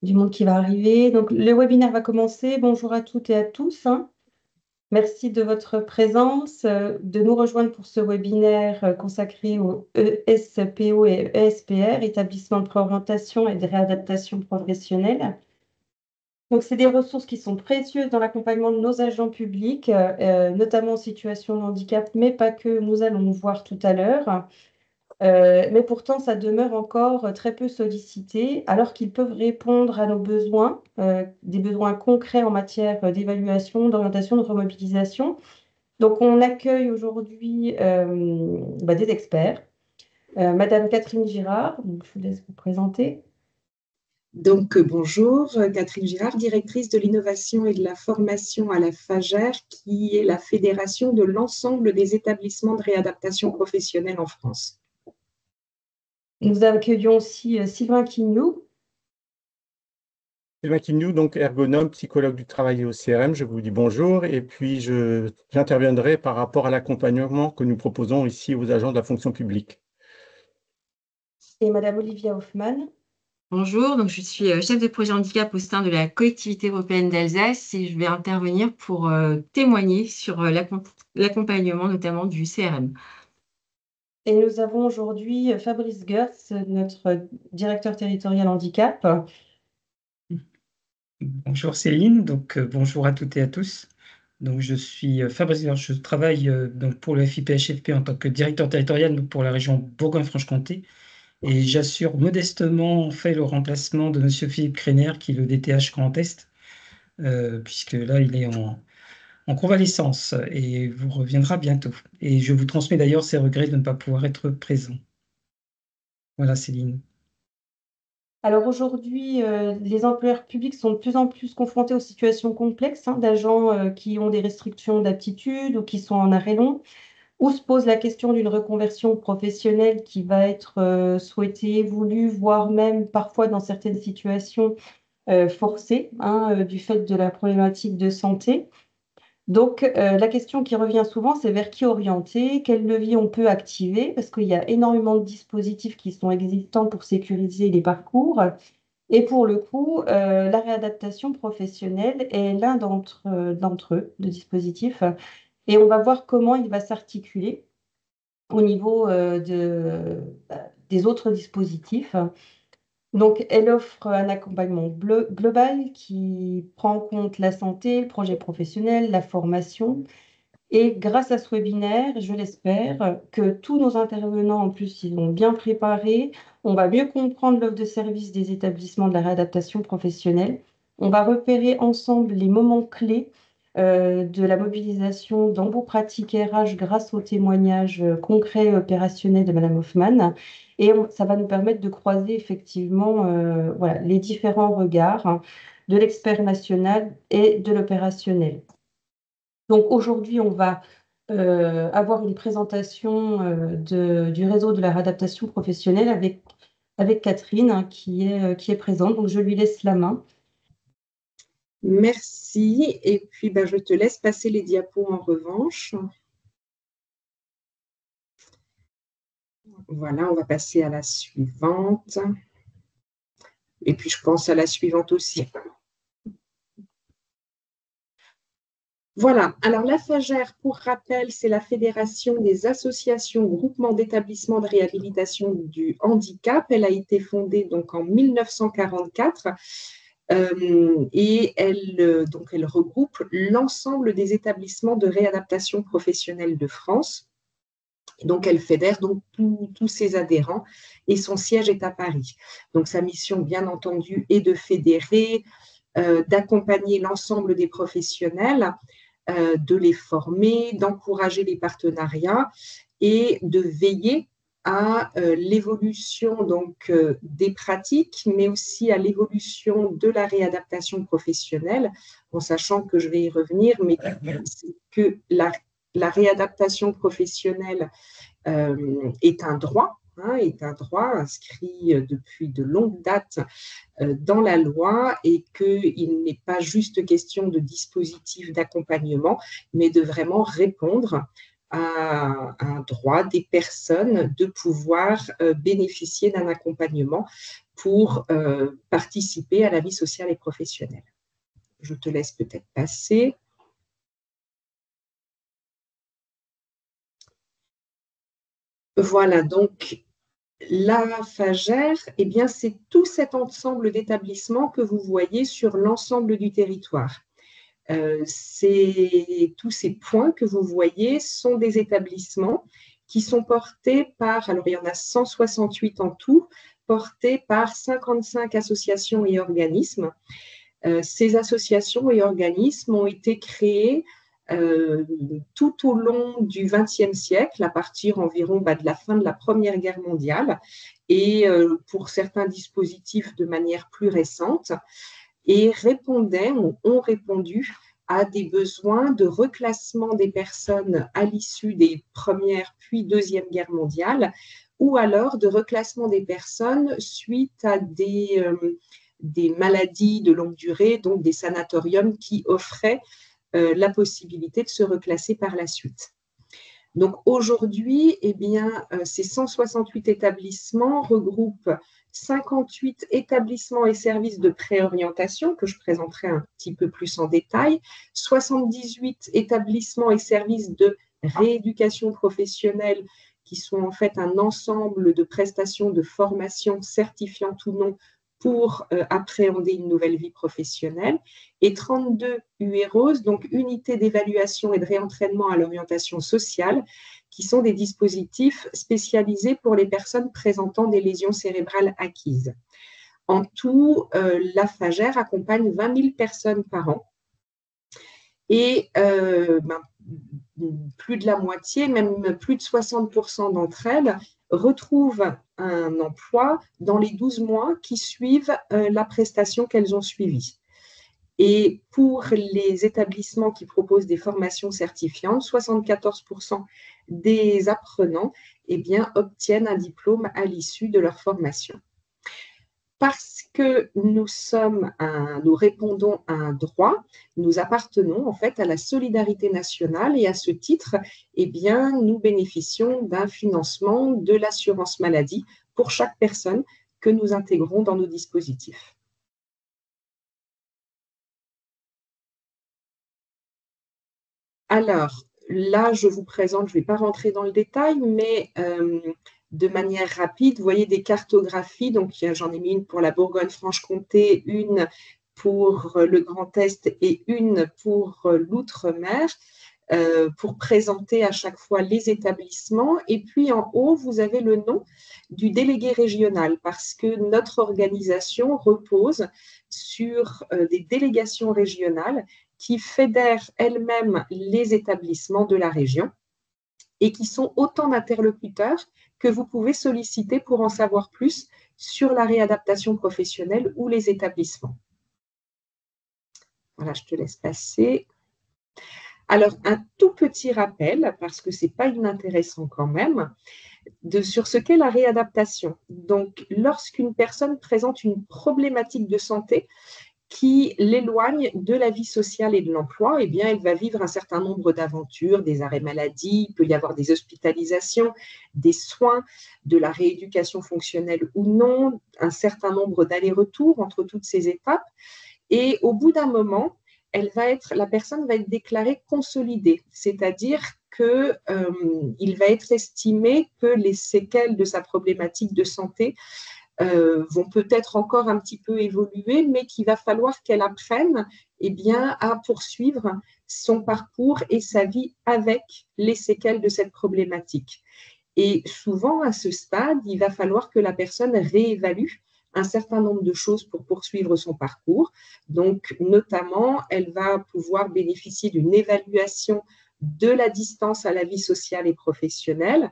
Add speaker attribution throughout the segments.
Speaker 1: du monde qui va arriver. Donc, le webinaire va commencer. Bonjour à toutes et à tous, hein. Merci de votre présence, de nous rejoindre pour ce webinaire consacré au ESPO et ESPR, établissement de préorientation et de réadaptation professionnelle. Donc, c'est des ressources qui sont précieuses dans l'accompagnement de nos agents publics, notamment en situation de handicap, mais pas que, nous allons voir tout à l'heure. Mais pourtant, ça demeure encore très peu sollicité, alors qu'ils peuvent répondre à nos besoins, des besoins concrets en matière d'évaluation, d'orientation, de remobilisation. Donc, on accueille aujourd'hui des experts. Madame Catherine Girard, donc je vous laisse vous présenter.
Speaker 2: Bonjour, Catherine Girard, directrice de l'innovation et de la formation à la FAGER, qui est la fédération de l'ensemble des établissements de réadaptation professionnelle en France.
Speaker 1: Nous accueillons aussi Sylvain Quignou.
Speaker 3: Sylvain Quignou, donc ergonome, psychologue du travail et au CRM, je vous dis bonjour. Et puis, j'interviendrai par rapport à l'accompagnement que nous proposons ici aux agents de la fonction publique.
Speaker 1: Et Madame Olivia Hoffmann.
Speaker 4: Bonjour, donc je suis chef de projet handicap au sein de la collectivité européenne d'Alsace et je vais intervenir pour témoigner sur l'accompagnement notamment du CRM.
Speaker 1: Et nous avons aujourd'hui Fabrice Goertz, notre directeur territorial handicap.
Speaker 5: Bonjour Céline, bonjour à toutes et à tous. Donc je suis Fabrice Goertz, je travaille donc pour le FIPHFP en tant que directeur territorial donc pour la région Bourgogne-Franche-Comté et j'assure modestement en fait le remplacement de Monsieur Philippe Créner qui est le DTH Grand Est, puisque là il est en convalescence et vous reviendra bientôt. Et je vous transmets d'ailleurs ses regrets de ne pas pouvoir être présent. Voilà Céline.
Speaker 1: Alors aujourd'hui, les employeurs publics sont de plus en plus confrontés aux situations complexes, hein, d'agents qui ont des restrictions d'aptitude ou qui sont en arrêt long, ou se pose la question d'une reconversion professionnelle qui va être souhaitée, voulue, voire même parfois dans certaines situations forcée, hein, du fait de la problématique de santé. Donc, la question qui revient souvent, c'est vers qui orienter, quel levier on peut activer, parce qu'il y a énormément de dispositifs qui sont existants pour sécuriser les parcours. Et pour le coup, la réadaptation professionnelle est l'un d'entre eux, de dispositifs. Et on va voir comment il va s'articuler au niveau des autres dispositifs. Donc, elle offre un accompagnement global qui prend en compte la santé, le projet professionnel, la formation. Et grâce à ce webinaire, je l'espère, que tous nos intervenants, en plus, ils l'ont bien préparé. On va mieux comprendre l'offre de service des établissements de la réadaptation professionnelle. On va repérer ensemble les moments clés de la mobilisation dans vos pratiques RH grâce aux témoignages concrets et opérationnels de Madame Hoffmann. Et ça va nous permettre de croiser effectivement voilà, les différents regards, hein, de l'expert national et de l'opérationnel. Donc aujourd'hui, on va avoir une présentation du réseau de la réadaptation professionnelle avec Catherine, hein, qui est présente. Donc je lui laisse la main.
Speaker 2: Merci. Et puis, je te laisse passer les diapos en revanche. Voilà, on va passer à la suivante. Et puis, je pense à la suivante aussi. Voilà, alors la FAGER, pour rappel, c'est la Fédération des associations groupements d'établissements de réhabilitation du handicap. Elle a été fondée donc en 1944 et elle regroupe l'ensemble des établissements de réadaptation professionnelle de France. Donc, elle fédère donc tous ses adhérents et son siège est à Paris. Donc, sa mission, bien entendu, est de fédérer, d'accompagner l'ensemble des professionnels, de les former, d'encourager les partenariats et de veiller à l'évolution des pratiques, mais aussi à l'évolution de la réadaptation professionnelle, en sachant que je vais y revenir, mais que la réadaptation professionnelle est un droit, est un droit inscrit depuis de longues dates dans la loi et qu'il n'est pas juste question de dispositifs d'accompagnement, mais de vraiment répondre à un droit des personnes de pouvoir bénéficier d'un accompagnement pour participer à la vie sociale et professionnelle. Je te laisse peut-être passer. Voilà, donc la FAGER, eh bien, c'est tout cet ensemble d'établissements que vous voyez sur l'ensemble du territoire. Tous ces points que vous voyez sont des établissements qui sont portés par, alors il y en a 168 en tout, portés par 55 associations et organismes. Ces associations et organismes ont été créés tout au long du XXe siècle, à partir environ de la fin de la Première Guerre mondiale, et pour certains dispositifs de manière plus récente, et ont répondu à des besoins de reclassement des personnes à l'issue des Premières puis Deuxième Guerre mondiale, ou alors de reclassement des personnes suite à des maladies de longue durée, donc des sanatoriums qui offraient la possibilité de se reclasser par la suite. Donc aujourd'hui, eh bien, ces 168 établissements regroupent 58 établissements et services de préorientation, que je présenterai un petit peu plus en détail, 78 établissements et services de rééducation professionnelle, qui sont en fait un ensemble de prestations de formation certifiantes ou non pour appréhender une nouvelle vie professionnelle, et 32 UEROS, donc unités d'évaluation et de réentraînement à l'orientation sociale, qui sont des dispositifs spécialisés pour les personnes présentant des lésions cérébrales acquises. En tout, la FAGER accompagne 20 000 personnes par an, et plus de la moitié, même plus de 60% d'entre elles, retrouvent un emploi dans les 12 mois qui suivent la prestation qu'elles ont suivie. Et pour les établissements qui proposent des formations certifiantes, 74% des apprenants eh bien, obtiennent un diplôme à l'issue de leur formation. Parce que nous répondons à un droit, nous appartenons en fait à la solidarité nationale, et à ce titre, eh bien, nous bénéficions d'un financement de l'assurance maladie pour chaque personne que nous intégrons dans nos dispositifs. Alors, là, je vous présente, je ne vais pas rentrer dans le détail, mais de manière rapide, vous voyez des cartographies, donc j'en ai mis une pour la Bourgogne-Franche-Comté, une pour le Grand Est et une pour l'Outre-mer, pour présenter à chaque fois les établissements. Et puis en haut, vous avez le nom du délégué régional, parce que notre organisation repose sur des délégations régionales qui fédèrent elles-mêmes les établissements de la région et qui sont autant d'interlocuteurs que vous pouvez solliciter pour en savoir plus sur la réadaptation professionnelle ou les établissements. Voilà, je te laisse passer. Alors, un tout petit rappel, parce que ce n'est pas inintéressant quand même, sur ce qu'est la réadaptation. Donc, lorsqu'une personne présente une problématique de santé qui l'éloigne de la vie sociale et de l'emploi, eh bien, elle va vivre un certain nombre d'aventures, des arrêts maladie, il peut y avoir des hospitalisations, des soins, de la rééducation fonctionnelle ou non, un certain nombre d'allers-retours entre toutes ces étapes. Et au bout d'un moment, la personne va être déclarée consolidée, c'est-à-dire qu'il va être estimé que les séquelles de sa problématique de santé vont peut-être encore un petit peu évoluer, mais qu'il va falloir qu'elle apprenne eh bien, à poursuivre son parcours et sa vie avec les séquelles de cette problématique. Et souvent, à ce stade, il va falloir que la personne réévalue un certain nombre de choses pour poursuivre son parcours. Donc, notamment, elle va pouvoir bénéficier d'une évaluation de la distance à la vie sociale et professionnelle.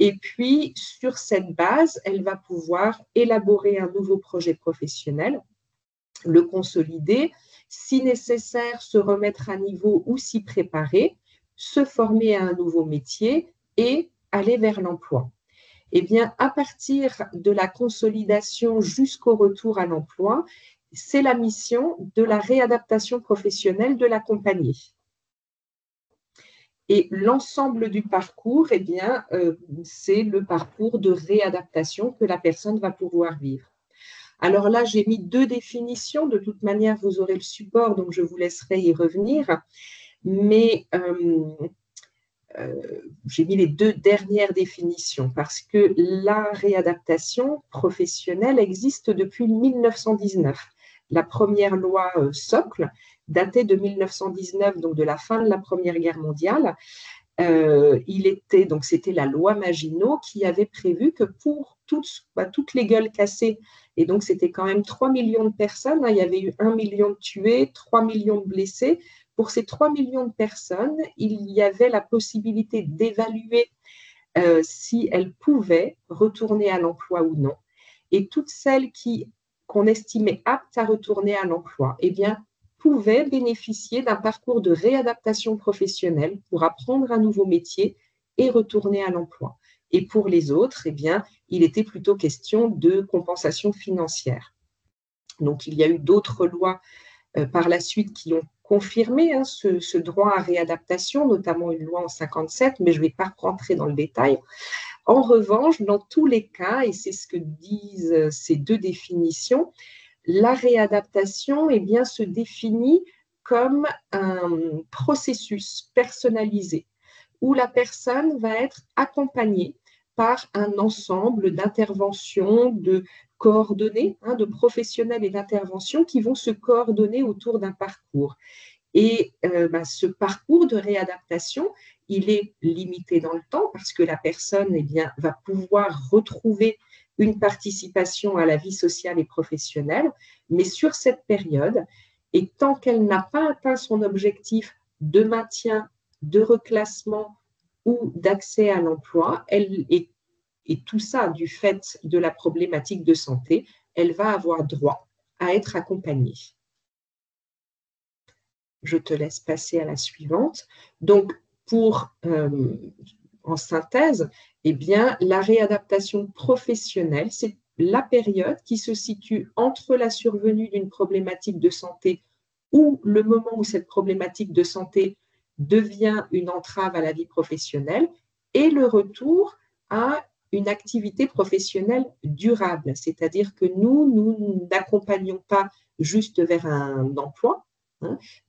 Speaker 2: Et puis, sur cette base, elle va pouvoir élaborer un nouveau projet professionnel, le consolider, si nécessaire, se remettre à niveau ou s'y préparer, se former à un nouveau métier et aller vers l'emploi. Eh bien, à partir de la consolidation jusqu'au retour à l'emploi, c'est la mission de la réadaptation professionnelle de l'accompagné. Et l'ensemble du parcours, eh bien, c'est le parcours de réadaptation que la personne va pouvoir vivre. Alors là, j'ai mis 2 définitions. De toute manière, vous aurez le support, donc je vous laisserai y revenir. Mais j'ai mis les 2 dernières définitions parce que la réadaptation professionnelle existe depuis 1919. La première loi socle datait de 1919, donc de la fin de la Première Guerre mondiale. C'était la loi Maginot qui avait prévu que pour toutes les gueules cassées, et donc c'était quand même 3 millions de personnes, il y avait eu 1 million de tués, 3 millions de blessés. Pour ces 3 millions de personnes, il y avait la possibilité d'évaluer si elles pouvaient retourner à l'emploi ou non. Et toutes celles qu'on estimait aptes à retourner à l'emploi, eh bien, pouvaient bénéficier d'un parcours de réadaptation professionnelle pour apprendre un nouveau métier et retourner à l'emploi. Et pour les autres, eh bien, il était plutôt question de compensation financière. Donc, il y a eu d'autres lois par la suite qui ont confirmé ce droit à réadaptation, notamment une loi en 1957, mais je ne vais pas rentrer dans le détail. En revanche, dans tous les cas, et c'est ce que disent ces 2 définitions, la réadaptation se définit comme un processus personnalisé où la personne va être accompagnée par un ensemble d'interventions, de coordonnées, de professionnels et d'interventions qui vont se coordonner autour d'un parcours. Et ce parcours de réadaptation, il est limité dans le temps parce que la personne va pouvoir retrouver une participation à la vie sociale et professionnelle, mais sur cette période, et tant qu'elle n'a pas atteint son objectif de maintien, de reclassement ou d'accès à l'emploi, et tout ça du fait de la problématique de santé, elle va avoir droit à être accompagnée. Je te laisse passer à la suivante. Donc, en synthèse, la réadaptation professionnelle, c'est la période qui se situe entre la survenue d'une problématique de santé ou le moment où cette problématique de santé devient une entrave à la vie professionnelle et le retour à une activité professionnelle durable. C'est-à-dire que nous n'accompagnons pas juste vers un emploi,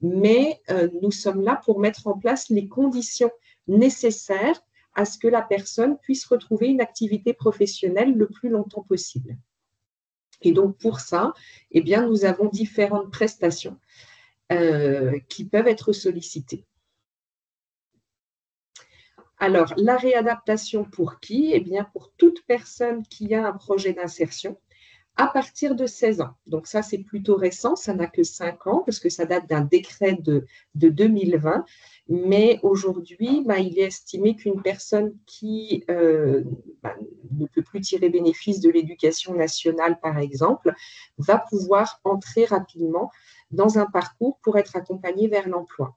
Speaker 2: mais nous sommes là pour mettre en place les conditions nécessaires à ce que la personne puisse retrouver une activité professionnelle le plus longtemps possible. Et donc, pour ça, nous avons différentes prestations qui peuvent être sollicitées. Alors, la réadaptation pour qui? Pour toute personne qui a un projet d'insertion à partir de 16 ans. Donc ça, c'est plutôt récent, ça n'a que 5 ans parce que ça date d'un décret de 2020. Mais aujourd'hui, il est estimé qu'une personne qui ne peut plus tirer bénéfice de l'éducation nationale, par exemple, va pouvoir entrer rapidement dans un parcours pour être accompagnée vers l'emploi.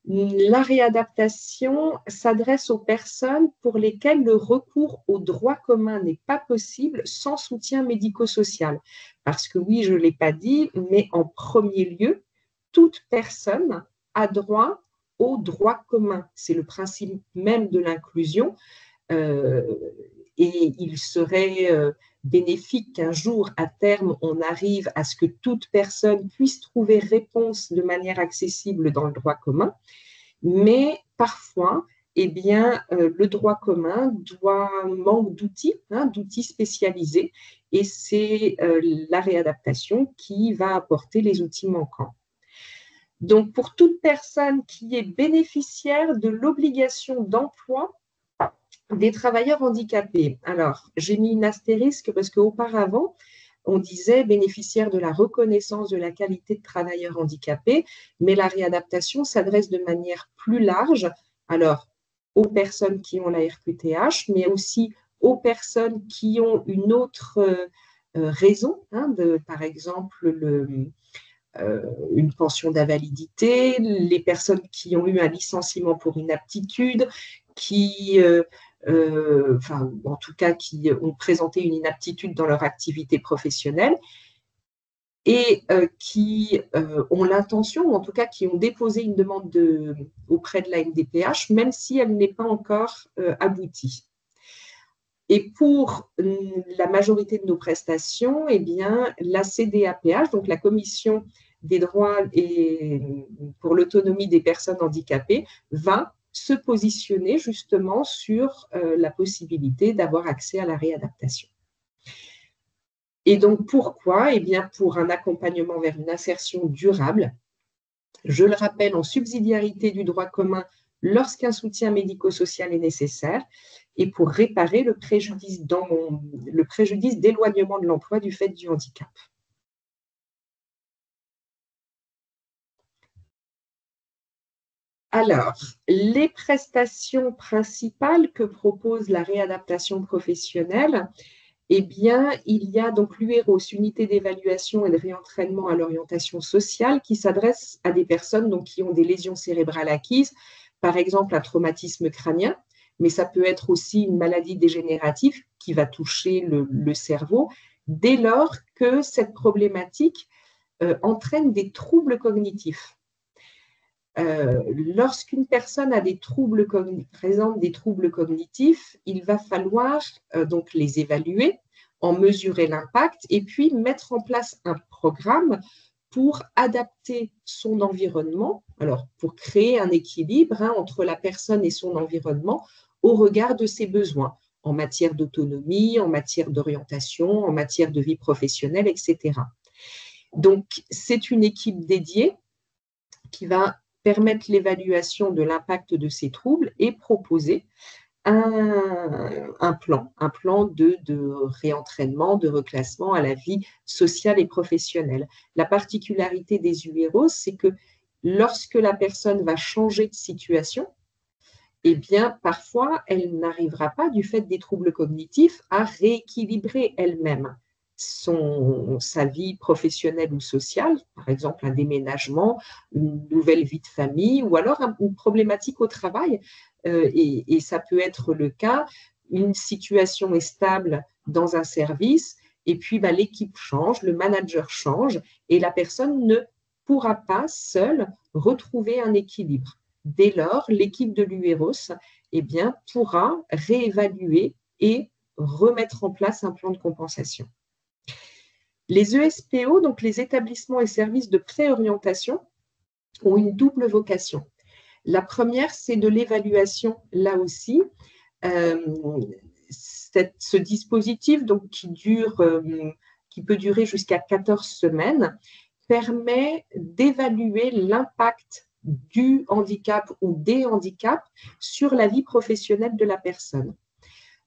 Speaker 2: La réadaptation s'adresse aux personnes pour lesquelles le recours au droit commun n'est pas possible sans soutien médico-social. Parce que oui, je ne l'ai pas dit, mais en premier lieu, toute personne a droit au droit commun. C'est le principe même de l'inclusion. Et il serait bénéfique qu'un jour, à terme, on arrive à ce que toute personne puisse trouver réponse de manière accessible dans le droit commun. Mais parfois, le droit commun manque d'outils, d'outils spécialisés, et c'est la réadaptation qui va apporter les outils manquants. Donc, pour toute personne qui est bénéficiaire de l'obligation d'emploi des travailleurs handicapés. Alors, j'ai mis une astérisque parce qu'auparavant, on disait bénéficiaire de la reconnaissance de la qualité de travailleur handicapé, mais la réadaptation s'adresse de manière plus large, alors aux personnes qui ont la RQTH, mais aussi aux personnes qui ont une autre raison, par exemple une pension d'invalidité, les personnes qui ont eu un licenciement pour inaptitude, en tout cas qui ont présenté une inaptitude dans leur activité professionnelle et qui ont l'intention, ou en tout cas qui ont déposé une demande auprès de la MDPH, même si elle n'est pas encore aboutie. Et pour la majorité de nos prestations, eh bien, la CDAPH, donc la Commission des droits et pour l'autonomie des personnes handicapées, va se positionner justement sur la possibilité d'avoir accès à la réadaptation. Et donc, pourquoi? Eh bien, pour un accompagnement vers une insertion durable, je le rappelle, en subsidiarité du droit commun lorsqu'un soutien médico-social est nécessaire et pour réparer le préjudice d'éloignement de l'emploi du fait du handicap. Alors, les prestations principales que propose la réadaptation professionnelle, eh bien, il y a donc l'UEROS, unité d'évaluation et de réentraînement à l'orientation sociale, qui s'adresse à des personnes donc, qui ont des lésions cérébrales acquises, par exemple un traumatisme crânien, mais ça peut être aussi une maladie dégénérative qui va toucher le cerveau, dès lors que cette problématique entraîne des troubles cognitifs. Lorsqu'une personne a présente des troubles cognitifs, il va falloir donc les évaluer, en mesurer l'impact et puis mettre en place un programme pour adapter son environnement, alors pour créer un équilibre entre la personne et son environnement au regard de ses besoins en matière d'autonomie, en matière d'orientation, en matière de vie professionnelle, etc. Donc, c'est une équipe dédiée qui va permettre l'évaluation de l'impact de ces troubles et proposer un plan de réentraînement, de reclassement à la vie sociale et professionnelle. La particularité des UEROS, c'est que lorsque la personne va changer de situation, eh bien, parfois, elle n'arrivera pas, du fait des troubles cognitifs, à rééquilibrer elle-même sa vie professionnelle ou sociale, par exemple un déménagement, une nouvelle vie de famille, ou alors une problématique au travail. Et ça peut être le cas, une situation est stable dans un service, et puis l'équipe change, le manager change, et la personne ne pourra pas seule retrouver un équilibre. Dès lors, l'équipe de l'UEROS pourra réévaluer et remettre en place un plan de compensation. Les ESPO, donc les établissements et services de préorientation, ont une double vocation. La première, c'est de l'évaluation, là aussi. Ce dispositif donc, qui peut durer jusqu'à 14 semaines permet d'évaluer l'impact du handicap ou des handicaps sur la vie professionnelle de la personne.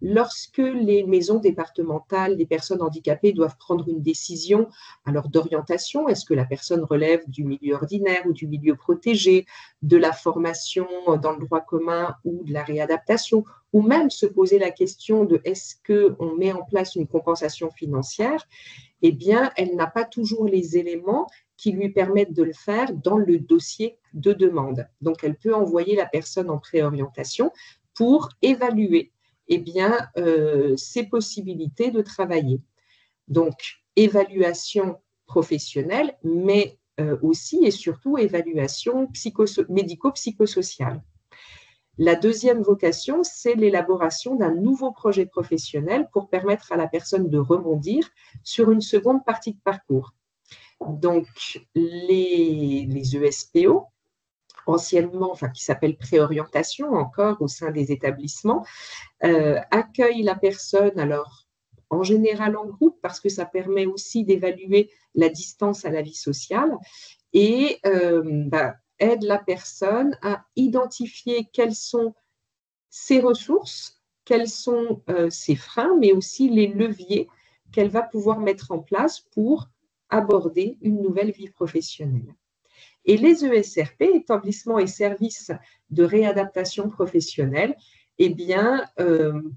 Speaker 2: Lorsque les maisons départementales des personnes handicapées doivent prendre une décision alors d'orientation, est-ce que la personne relève du milieu ordinaire ou du milieu protégé, de la formation dans le droit commun ou de la réadaptation, ou même se poser la question de est-ce qu'on met en place une compensation financière, eh bien, elle n'a pas toujours les éléments qui lui permettent de le faire dans le dossier de demande. Donc, elle peut envoyer la personne en préorientation pour évaluer ses possibilités de travailler. Donc, évaluation professionnelle, mais aussi et surtout évaluation médico-psychosociale. La deuxième vocation, c'est l'élaboration d'un nouveau projet professionnel pour permettre à la personne de rebondir sur une seconde partie de parcours. Donc, les ESPO, anciennement, qui s'appelle préorientation encore au sein des établissements, accueillent la personne, alors en général en groupe, parce que ça permet aussi d'évaluer la distance à la vie sociale, et aide la personne à identifier quelles sont ses ressources, quels sont ses freins, mais aussi les leviers qu'elle va pouvoir mettre en place pour aborder une nouvelle vie professionnelle. Et les ESRP, établissements et services de réadaptation professionnelle,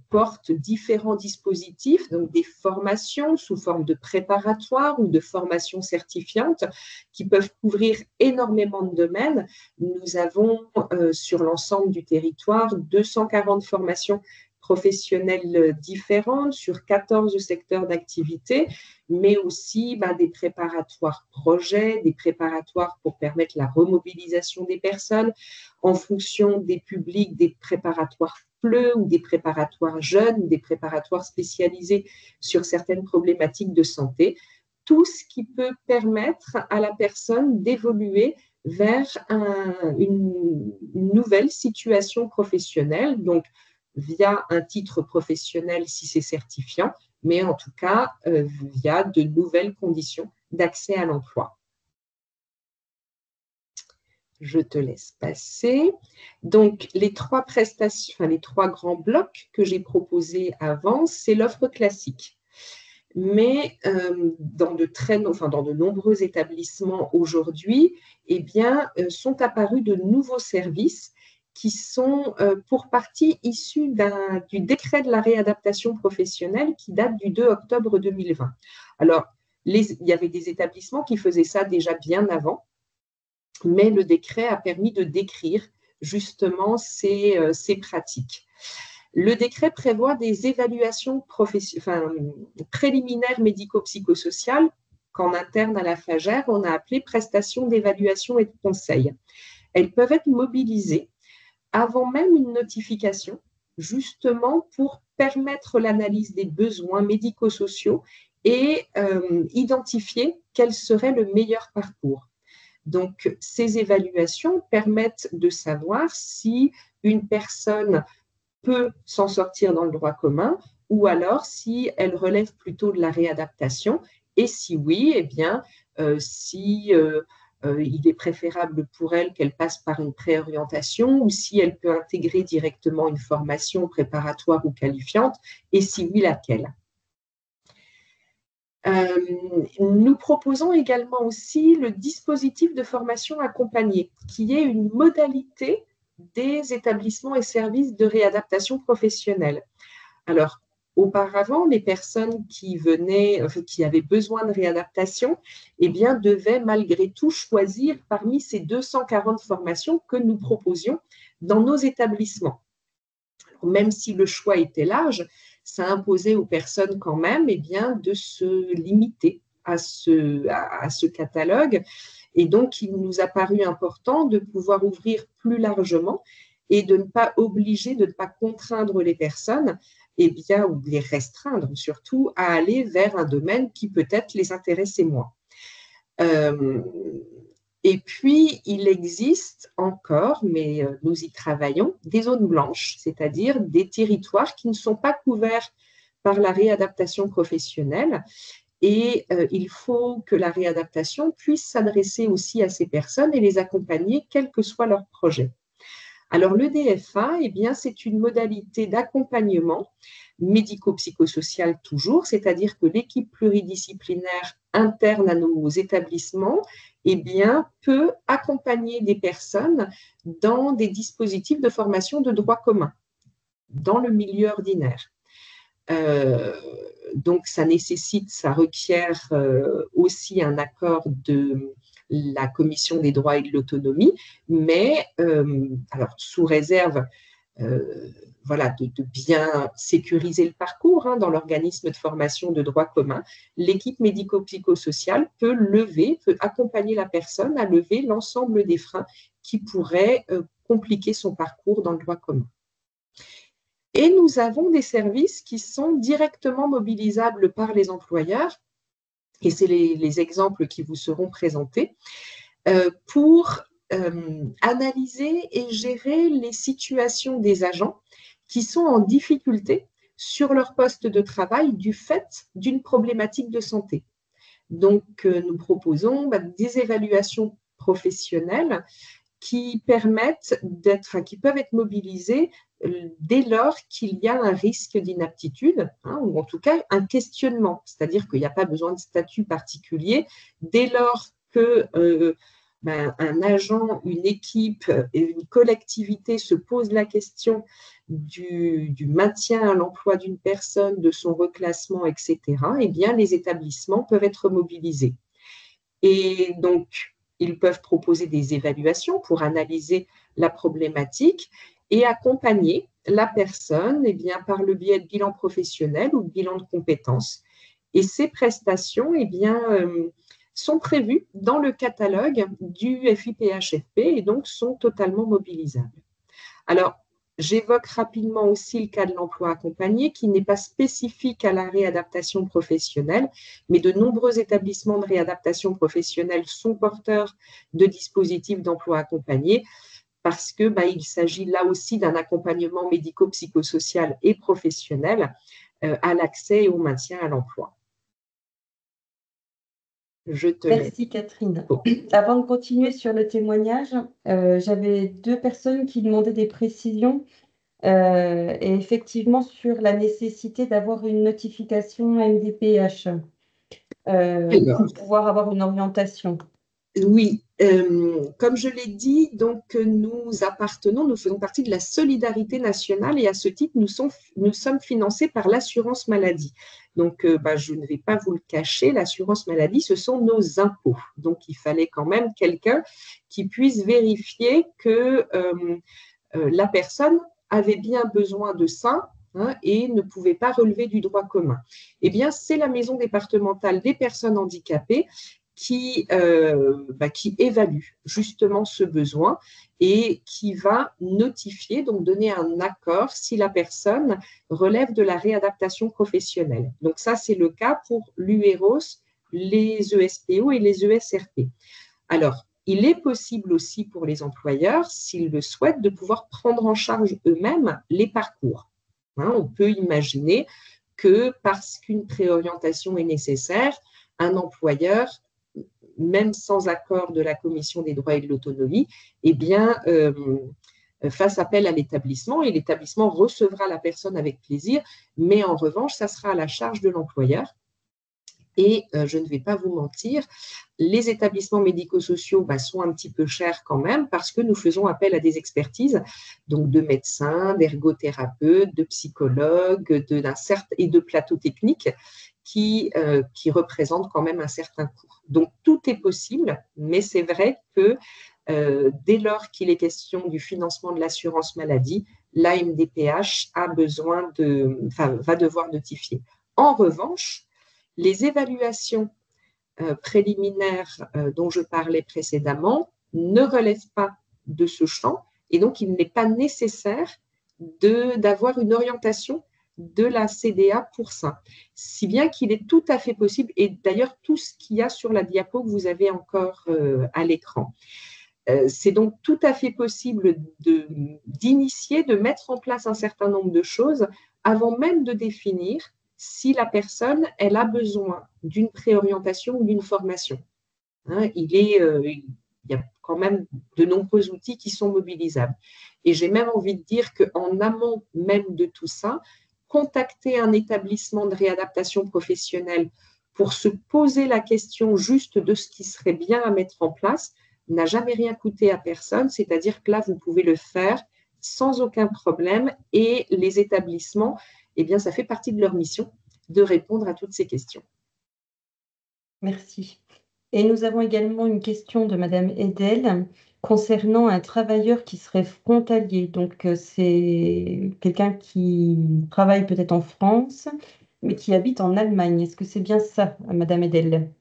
Speaker 2: portent différents dispositifs, donc des formations sous forme de préparatoire ou de formation certifiante qui peuvent couvrir énormément de domaines. Nous avons sur l'ensemble du territoire 240 formations professionnelles différentes sur 14 secteurs d'activité, mais aussi des préparatoires projets, des préparatoires pour permettre la remobilisation des personnes en fonction des publics, des préparatoires FLE ou des préparatoires jeunes, ou des préparatoires spécialisés sur certaines problématiques de santé, tout ce qui peut permettre à la personne d'évoluer vers une nouvelle situation professionnelle, donc via un titre professionnel si c'est certifiant, mais en tout cas via de nouvelles conditions d'accès à l'emploi. Je te laisse passer. Donc, les trois prestations, enfin, les trois grands blocs que j'ai proposés avant, c'est l'offre classique. Mais dans de nombreux établissements aujourd'hui, eh bien, sont apparus de nouveaux services qui sont pour partie issus du décret de la réadaptation professionnelle qui date du 2 octobre 2020. Alors, il y avait des établissements qui faisaient ça déjà bien avant, mais le décret a permis de décrire justement ces pratiques. Le décret prévoit des évaluations préliminaires médico-psychosociales qu'en interne à la FAGER, on a appelé prestations d'évaluation et de conseil. Elles peuvent être mobilisées avant même une notification, justement pour permettre l'analyse des besoins médico-sociaux et identifier quel serait le meilleur parcours. Donc, ces évaluations permettent de savoir si une personne peut s'en sortir dans le droit commun ou alors si elle relève plutôt de la réadaptation et si oui, eh bien, il est préférable pour elle qu'elle passe par une préorientation ou si elle peut intégrer directement une formation préparatoire ou qualifiante et si oui, laquelle. Nous proposons également aussi le dispositif de formation accompagnée, qui est une modalité des établissements et services de réadaptation professionnelle. Alors, auparavant, les personnes qui avaient besoin de réadaptation, eh bien, devaient malgré tout choisir parmi ces 240 formations que nous proposions dans nos établissements. Alors, même si le choix était large, ça imposait aux personnes quand même eh bien, de se limiter à ce catalogue. Et donc, il nous a paru important de pouvoir ouvrir plus largement et de ne pas obliger, de ne pas contraindre les personnes, eh bien, ou les restreindre surtout, à aller vers un domaine qui peut-être les intéressait moins. Et puis, il existe encore, mais nous y travaillons, des zones blanches, c'est-à-dire des territoires qui ne sont pas couverts par la réadaptation professionnelle. Et il faut que la réadaptation puisse s'adresser aussi à ces personnes et les accompagner, quel que soit leur projet. Alors, le DFA, eh bien, c'est une modalité d'accompagnement médico-psychosocial toujours, c'est-à-dire que l'équipe pluridisciplinaire interne à nos établissements eh bien, peut accompagner des personnes dans des dispositifs de formation de droit commun, dans le milieu ordinaire. Donc, ça requiert aussi un accord de la Commission des droits et de l'autonomie, mais alors sous réserve de bien sécuriser le parcours dans l'organisme de formation de droit commun, l'équipe médico-psychosociale peut accompagner la personne à lever l'ensemble des freins qui pourraient compliquer son parcours dans le droit commun. Et nous avons des services qui sont directement mobilisables par les employeurs, et c'est les exemples qui vous seront présentés, pour analyser et gérer les situations des agents qui sont en difficulté sur leur poste de travail du fait d'une problématique de santé. Donc, nous proposons des évaluations professionnelles qui peuvent être mobilisées dès lors qu'il y a un risque d'inaptitude, ou en tout cas un questionnement, c'est-à-dire qu'il n'y a pas besoin de statut particulier, dès lors que un agent, une équipe et une collectivité se posent la question du maintien à l'emploi d'une personne, de son reclassement, etc., eh bien, les établissements peuvent être mobilisés. Et donc, ils peuvent proposer des évaluations pour analyser la problématique et accompagner la personne eh bien, par le biais de bilan professionnel ou de bilan de compétences. Et ces prestations eh bien, sont prévues dans le catalogue du FIPHFP et donc sont totalement mobilisables. Alors, J'évoque rapidement aussi le cas de l'emploi accompagné, qui n'est pas spécifique à la réadaptation professionnelle, mais de nombreux établissements de réadaptation professionnelle sont porteurs de dispositifs d'emploi accompagné, parce que il s'agit là aussi d'un accompagnement médico-psychosocial et professionnel à l'accès et au maintien à l'emploi. Je te laisse.
Speaker 1: Merci Catherine. Avant de continuer sur le témoignage, j'avais 2 personnes qui demandaient des précisions et effectivement sur la nécessité d'avoir une notification MDPH pour pouvoir avoir une orientation.
Speaker 2: Oui, comme je l'ai dit, donc nous faisons partie de la solidarité nationale et à ce titre, nous sommes financés par l'assurance maladie. Donc, je ne vais pas vous le cacher, l'assurance maladie, ce sont nos impôts. Donc, il fallait quand même quelqu'un qui puisse vérifier que la personne avait bien besoin de ça, hein, et ne pouvait pas relever du droit commun. Eh bien, c'est la maison départementale des personnes handicapées qui évalue justement ce besoin et qui va notifier, donc donner un accord si la personne relève de la réadaptation professionnelle. Donc ça, c'est le cas pour l'UEROS, les ESPO et les ESRP. Alors, il est possible aussi pour les employeurs, s'ils le souhaitent, de pouvoir prendre en charge eux-mêmes les parcours. Hein, on peut imaginer que parce qu'une préorientation est nécessaire, un employeur, même sans accord de la Commission des droits et de l'autonomie, fasse appel à l'établissement et l'établissement recevra la personne avec plaisir, mais en revanche, ça sera à la charge de l'employeur. Et je ne vais pas vous mentir, les établissements médico-sociaux sont un petit peu chers quand même parce que nous faisons appel à des expertises, donc de médecins, d'ergothérapeutes, de psychologues, et de plateaux techniques qui représentent quand même un certain coût. Donc tout est possible, mais c'est vrai que dès lors qu'il est question du financement de l'assurance maladie, l'AMDPH va devoir notifier. En revanche, les évaluations préliminaires dont je parlais précédemment ne relèvent pas de ce champ et donc il n'est pas nécessaire d'avoir une orientation de la CDA pour ça. Si bien qu'il est tout à fait possible, et d'ailleurs tout ce qu'il y a sur la diapo que vous avez encore à l'écran. C'est donc tout à fait possible d'initier, de mettre en place un certain nombre de choses avant même de définir si la personne, elle a besoin d'une préorientation ou d'une formation. Hein, il y a quand même de nombreux outils qui sont mobilisables. Et j'ai même envie de dire qu'en amont même de tout ça, contacter un établissement de réadaptation professionnelle pour se poser la question juste de ce qui serait bien à mettre en place n'a jamais rien coûté à personne, c'est-à-dire que là, vous pouvez le faire sans aucun problème et les établissements, ça fait partie de leur mission de répondre à toutes ces questions.
Speaker 1: Merci. Et nous avons également une question de Madame Edel concernant un travailleur qui serait frontalier. Donc, c'est quelqu'un qui travaille peut-être en France, mais qui habite en Allemagne. Est-ce que c'est bien ça, Madame Edel?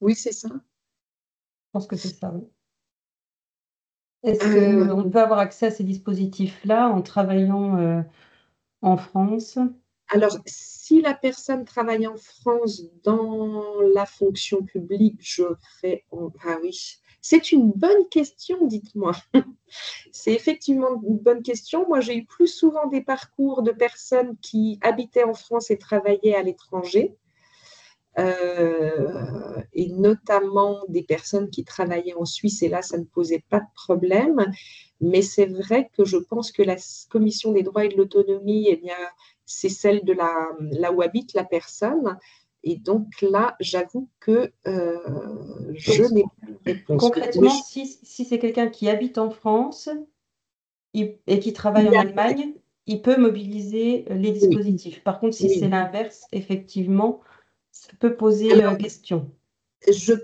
Speaker 2: Oui, c'est ça.
Speaker 1: Je pense que c'est ça, oui. Est-ce qu'on peut avoir accès à ces dispositifs-là en travaillant en France?
Speaker 2: Alors, si la personne travaille en France dans la fonction publique, ah oui, c'est une bonne question, dites-moi. C'est effectivement une bonne question. Moi, j'ai eu plus souvent des parcours de personnes qui habitaient en France et travaillaient à l'étranger. Et notamment des personnes qui travaillaient en Suisse, et là, ça ne posait pas de problème. Mais c'est vrai que je pense que la Commission des droits et de l'autonomie, c'est celle de là où habite la personne. Et donc là, j'avoue que je n'ai pas de réponse.
Speaker 1: Concrètement, si c'est quelqu'un qui habite en France et qui travaille en Allemagne, il peut mobiliser les dispositifs. Par contre, si c'est l'inverse, effectivement, ça peut poser question.
Speaker 2: Je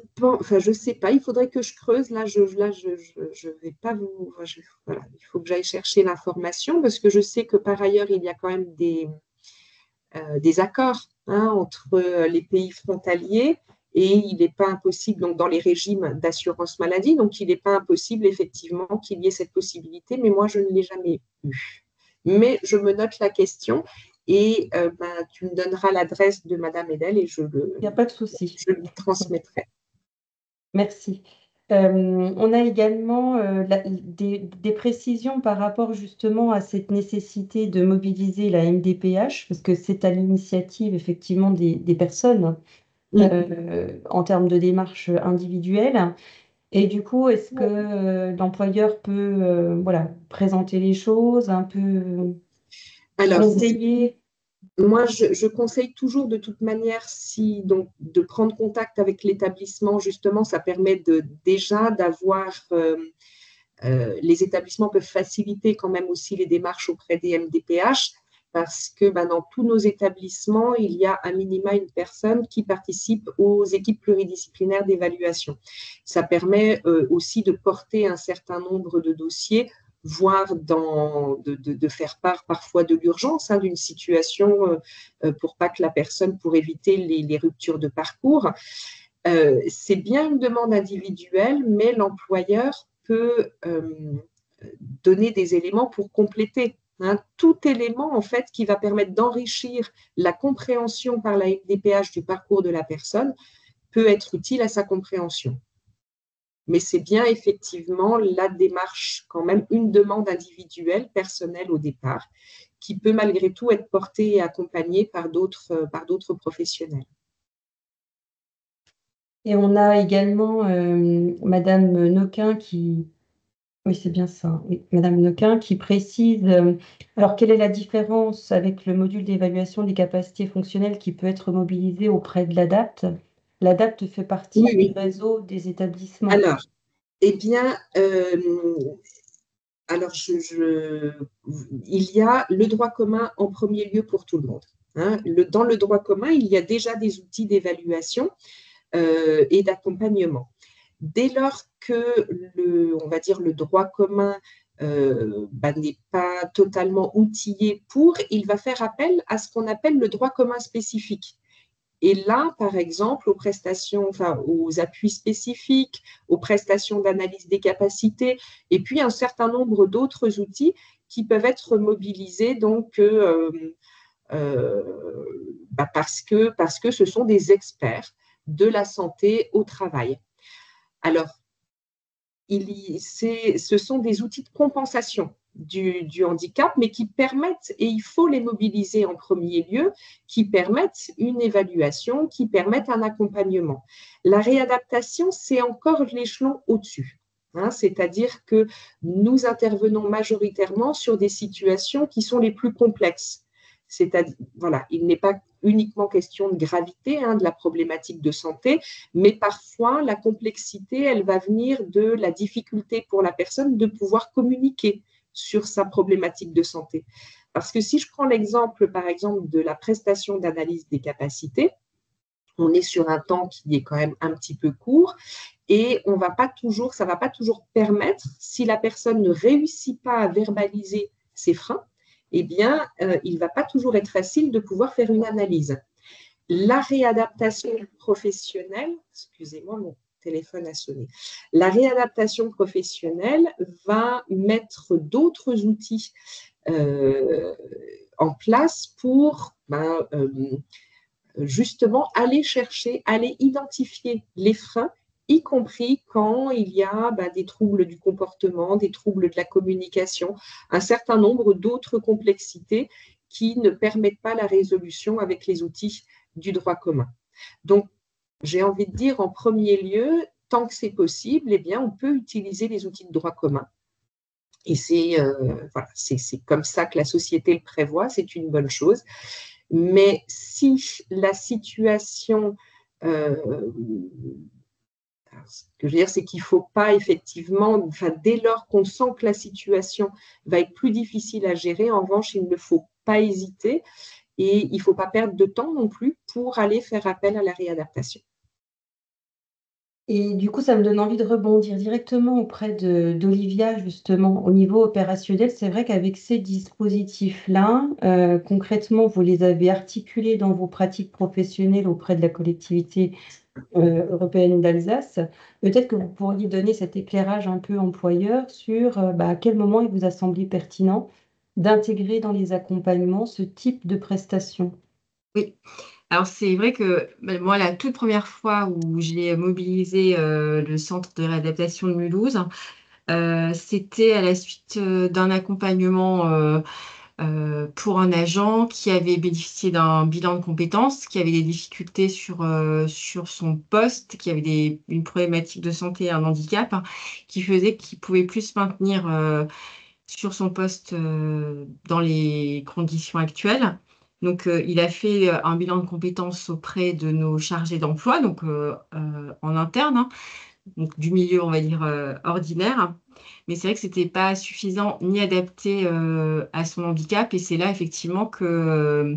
Speaker 2: sais pas, il faudrait que je creuse. Là, je vais pas vous. Voilà, il faut que j'aille chercher l'information parce que je sais que par ailleurs, il y a quand même des accords entre les pays frontaliers et il n'est pas impossible, donc dans les régimes d'assurance maladie, donc il n'est pas impossible effectivement qu'il y ait cette possibilité, mais moi je ne l'ai jamais eu. Mais je me note la question et tu me donneras l'adresse de Madame Edel et
Speaker 1: Il n'y a pas de souci.
Speaker 2: je lui transmettrai.
Speaker 1: Merci. On a également des précisions par rapport justement à cette nécessité de mobiliser la MDPH, parce que c'est à l'initiative effectivement des personnes en termes de démarche individuelle. Et du coup, est-ce que l'employeur peut voilà, présenter les choses, un peu
Speaker 2: Alors,
Speaker 1: conseiller?
Speaker 2: moi, je conseille toujours de toute manière de prendre contact avec l'établissement. Justement, ça permet déjà d'avoir les établissements peuvent faciliter quand même aussi les démarches auprès des MDPH parce que dans tous nos établissements, il y a à minima une personne qui participe aux équipes pluridisciplinaires d'évaluation. Ça permet aussi de porter un certain nombre de dossiers, voire de faire part parfois de l'urgence d'une situation pour pas que la personne, pour éviter les ruptures de parcours. C'est bien une demande individuelle, mais l'employeur peut donner des éléments pour compléter. Tout élément en fait qui va permettre d'enrichir la compréhension par la MDPH du parcours de la personne peut être utile à sa compréhension. Mais c'est bien effectivement la démarche, quand même une demande individuelle, personnelle au départ, qui peut malgré tout être portée et accompagnée par d'autres professionnels.
Speaker 1: Et on a également Madame Noquin qui... Oui, c'est bien ça. Oui, Madame Noquin qui précise, alors quelle est la différence avec le module d'évaluation des capacités fonctionnelles qui peut être mobilisé auprès de l'ADAPT? L'ADAPT fait partie du réseau des établissements.
Speaker 2: Alors, eh bien, il y a le droit commun en premier lieu pour tout le monde. Dans le droit commun, il y a déjà des outils d'évaluation et d'accompagnement. Dès lors que on va dire le droit commun n'est pas totalement outillé il va faire appel à ce qu'on appelle le droit commun spécifique. Et là, par exemple, aux appuis spécifiques, aux prestations d'analyse des capacités, et puis un certain nombre d'autres outils qui peuvent être mobilisés donc, parce que ce sont des experts de la santé au travail. Alors, ce sont des outils de compensation du handicap, mais qui permettent, et il faut les mobiliser en premier lieu, qui permettent une évaluation, qui permettent un accompagnement. La réadaptation, c'est encore l'échelon au-dessus. C'est-à-dire que nous intervenons majoritairement sur des situations qui sont les plus complexes. C'est-à-dire, voilà, il n'est pas uniquement question de gravité de la problématique de santé, mais parfois la complexité, elle va venir de la difficulté pour la personne de pouvoir communiquer sur sa problématique de santé. Parce que si je prends l'exemple, par exemple, de la prestation d'analyse des capacités, on est sur un temps qui est quand même un petit peu court et ça ne va pas toujours permettre, si la personne ne réussit pas à verbaliser ses freins, eh bien, il ne va pas toujours être facile de pouvoir faire une analyse. La réadaptation professionnelle, excusez-moi, mon téléphone a sonné. La réadaptation professionnelle va mettre d'autres outils en place pour justement aller identifier les freins, y compris quand il y a des troubles du comportement, des troubles de la communication, un certain nombre d'autres complexités qui ne permettent pas la résolution avec les outils du droit commun. Donc, j'ai envie de dire en premier lieu, tant que c'est possible, eh bien, on peut utiliser les outils de droit commun. Et c'est comme ça que la société le prévoit, c'est une bonne chose. Mais si la situation, ce que je veux dire, c'est qu'il ne faut pas effectivement, dès lors qu'on sent que la situation va être plus difficile à gérer, en revanche, il ne faut pas hésiter et il ne faut pas perdre de temps non plus pour aller faire appel à la réadaptation.
Speaker 1: Et du coup, ça me donne envie de rebondir directement auprès d'Olivia, justement, au niveau opérationnel. C'est vrai qu'avec ces dispositifs-là, concrètement, vous les avez articulés dans vos pratiques professionnelles auprès de la collectivité européenne d'Alsace. Peut-être que vous pourriez donner cet éclairage un peu employeur sur à quel moment il vous a semblé pertinent d'intégrer dans les accompagnements ce type de prestations.
Speaker 4: Oui, alors c'est vrai que moi, la toute première fois où j'ai mobilisé le centre de réadaptation de Mulhouse, c'était à la suite d'un accompagnement pour un agent qui avait bénéficié d'un bilan de compétences, qui avait des difficultés sur son poste, qui avait une problématique de santé et un handicap, hein, qui faisait qu'il pouvait plus se maintenir sur son poste dans les conditions actuelles. Donc, il a fait un bilan de compétences auprès de nos chargés d'emploi, donc en interne, hein, donc du milieu, on va dire, ordinaire. Mais c'est vrai que c'était pas suffisant ni adapté à son handicap. Et c'est là, effectivement, que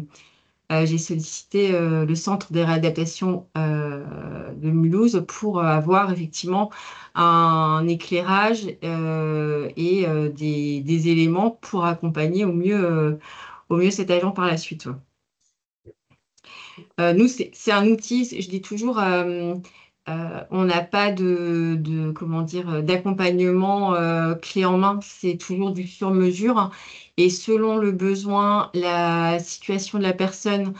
Speaker 4: j'ai sollicité le centre de réadaptation de Mulhouse pour avoir effectivement un éclairage et des éléments pour accompagner au mieux cet agent par la suite. Ouais. Nous, c'est un outil, je dis toujours, on n'a pas comment dire, d'accompagnement clé en main, c'est toujours du sur-mesure. Et selon le besoin, la situation de la personne,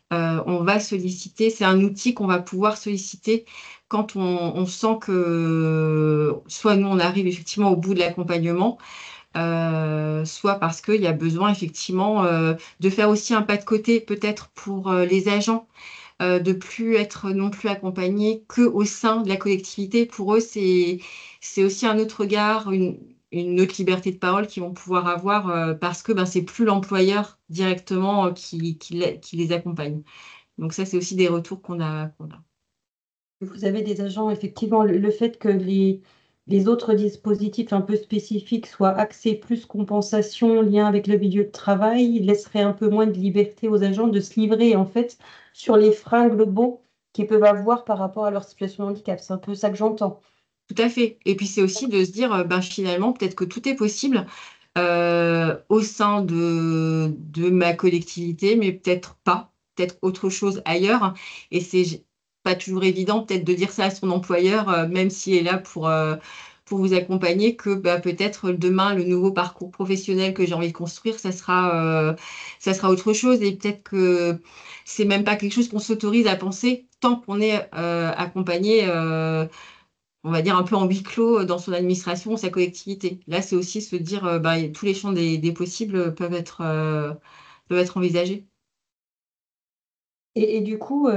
Speaker 4: on va solliciter, c'est un outil qu'on va pouvoir solliciter quand on sent que soit nous, on arrive effectivement au bout de l'accompagnement, soit parce qu'il y a besoin effectivement de faire aussi un pas de côté peut-être pour les agents, de plus être non plus accompagnés qu'au sein de la collectivité. Pour eux, c'est aussi un autre regard, une autre liberté de parole qu'ils vont pouvoir avoir parce que c'est plus l'employeur directement qui les accompagne. Donc ça, c'est aussi des retours qu'on a.
Speaker 1: Vous avez des agents, effectivement, le fait que les autres dispositifs un peu spécifiques soient axés plus compensation, lien avec le milieu de travail, laisserait un peu moins de liberté aux agents de se livrer, en fait, sur les freins globaux qu'ils peuvent avoir par rapport à leur situation de handicap. C'est un peu ça que j'entends.
Speaker 4: Tout à fait. Et puis c'est aussi de se dire, finalement, peut-être que tout est possible au sein de ma collectivité, mais peut-être pas, peut-être autre chose ailleurs. Et c'est pas toujours évident peut-être de dire ça à son employeur, même s'il est là pour vous accompagner, que peut-être demain, le nouveau parcours professionnel que j'ai envie de construire, ça sera autre chose. Et peut-être que c'est même pas quelque chose qu'on s'autorise à penser tant qu'on est accompagné. On va dire un peu en huis clos dans son administration, sa collectivité. Là, c'est aussi se dire tous les champs des possibles peuvent être envisagés.
Speaker 1: Et du coup,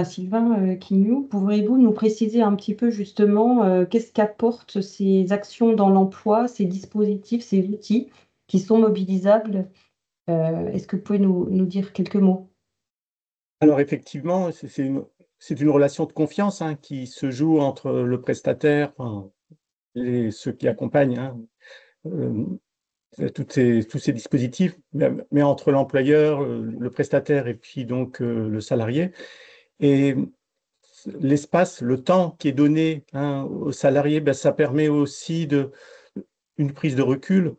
Speaker 1: Sylvain Quignou, pourriez-vous nous préciser un petit peu justement qu'est-ce qu'apportent ces actions dans l'emploi, ces dispositifs, ces outils qui sont mobilisables? Est-ce que vous pouvez nous dire quelques mots?
Speaker 3: Alors effectivement, c'est une relation de confiance qui se joue entre le prestataire, enfin, ceux qui accompagnent euh, tous ces dispositifs, mais entre l'employeur, le prestataire et puis donc le salarié. Et l'espace, le temps qui est donné au salarié, ça permet aussi une prise de recul,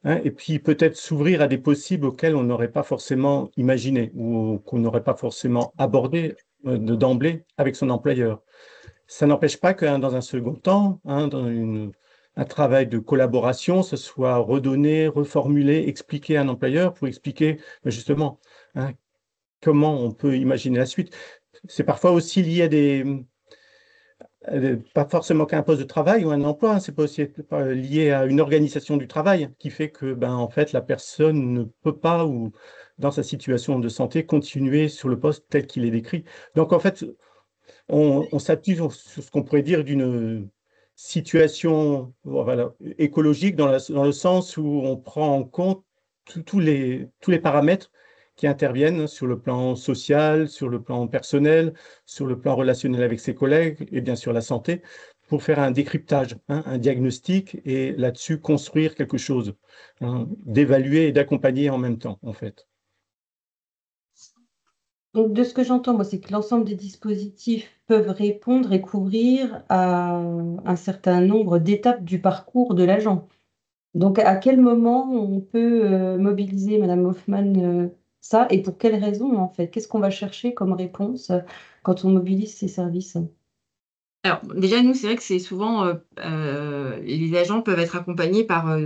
Speaker 3: et puis peut-être s'ouvrir à des possibles auxquels on n'aurait pas forcément imaginé ou qu'on n'aurait pas forcément abordé d'emblée avec son employeur. Ça n'empêche pas que dans un second temps, dans un travail de collaboration, ce soit redonné, reformulé, expliqué à un employeur pour expliquer justement comment on peut imaginer la suite. C'est parfois aussi lié pas forcément qu'à un poste de travail ou un emploi, c'est pas aussi lié à une organisation du travail qui fait que en fait, la personne ne peut pas, ou dans sa situation de santé, continuer sur le poste tel qu'il est décrit. Donc en fait, on s'appuie sur ce qu'on pourrait dire d'une situation écologique dans le sens où on prend en compte tous les paramètres qui interviennent sur le plan social, sur le plan personnel, sur le plan relationnel avec ses collègues et bien sûr la santé, pour faire un décryptage, un diagnostic et là-dessus construire quelque chose, d'évaluer et d'accompagner en même temps, en fait.
Speaker 1: Donc, de ce que j'entends, moi, c'est que l'ensemble des dispositifs peuvent répondre et couvrir à un certain nombre d'étapes du parcours de l'agent. Donc, à quel moment on peut mobiliser, Madame Hoffmann, ça et pour quelles raisons en fait? Qu'est-ce qu'on va chercher comme réponse quand on mobilise ces services?
Speaker 4: Alors, déjà, nous, c'est vrai que c'est souvent, les agents peuvent être accompagnés par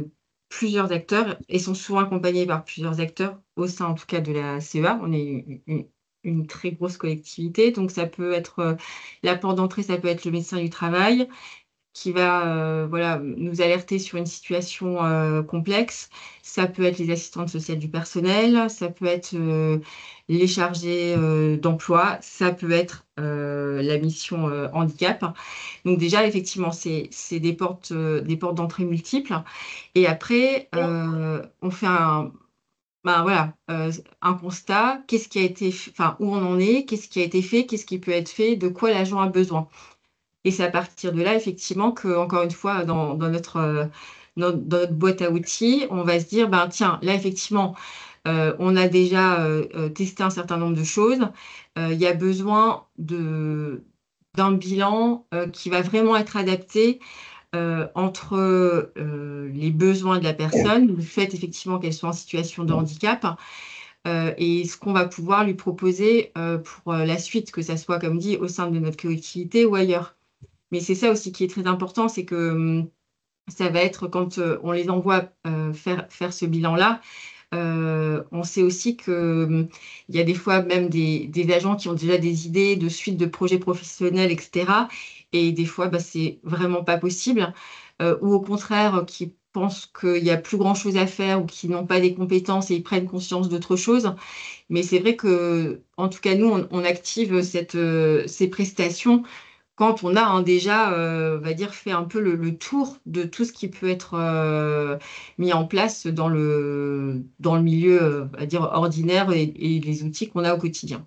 Speaker 4: plusieurs acteurs et sont souvent accompagnés par plusieurs acteurs au sein, en tout cas, de la CEA. On est une très grosse collectivité, donc ça peut être la porte d'entrée, ça peut être le médecin du travail, qui va voilà, nous alerter sur une situation complexe. Ça peut être les assistantes sociales du personnel, ça peut être les chargés d'emploi, ça peut être la mission handicap. Donc déjà, effectivement, c'est des portes d'entrée multiples. Et après, on fait ben voilà, un constat, qu'est-ce qui a été, enfin, où on en est, qu'est-ce qui a été fait, qu'est-ce qui peut être fait, de quoi l'agent a besoin. Et c'est à partir de là, effectivement, que, encore une fois, dans notre boîte à outils, on va se dire, ben, tiens, là, effectivement, on a déjà testé un certain nombre de choses. Il y a besoin d'un bilan qui va vraiment être adapté entre les besoins de la personne, le fait, effectivement, qu'elle soit en situation de handicap, et ce qu'on va pouvoir lui proposer pour la suite, que ça soit, comme dit, au sein de notre collectivité ou ailleurs. Mais c'est ça aussi qui est très important, c'est que ça va être quand on les envoie faire ce bilan-là. On sait aussi que il y a des fois même des agents qui ont déjà des idées de suite de projets professionnels, etc. Et des fois, bah, c'est vraiment pas possible. Ou au contraire, qui pensent qu'il n'y a plus grand-chose à faire ou qui n'ont pas des compétences et ils prennent conscience d'autre chose. Mais c'est vrai que, en tout cas, nous, on active ces prestations quand on a déjà, on va dire, fait un peu le tour de tout ce qui peut être mis en place dans le milieu, on va dire, ordinaire et les outils qu'on a au quotidien.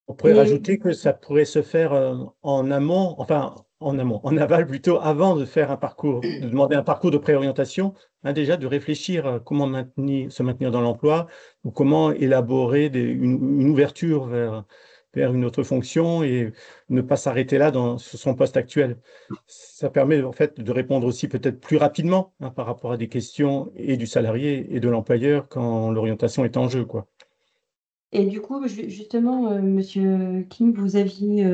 Speaker 3: On pourrait
Speaker 1: Et
Speaker 3: rajouter que ça pourrait se faire en amont, enfin en amont, en aval plutôt, avant de faire un parcours, de demander un parcours de préorientation, hein, déjà de réfléchir comment se maintenir dans l'emploi ou comment élaborer une ouverture vers une autre fonction et ne pas s'arrêter là sur son poste actuel. Ça permet en fait de répondre aussi peut-être plus rapidement, hein, par rapport à des questions et du salarié et de l'employeur quand l'orientation est en jeu, quoi.
Speaker 1: Et du coup, justement, Monsieur King, vous aviez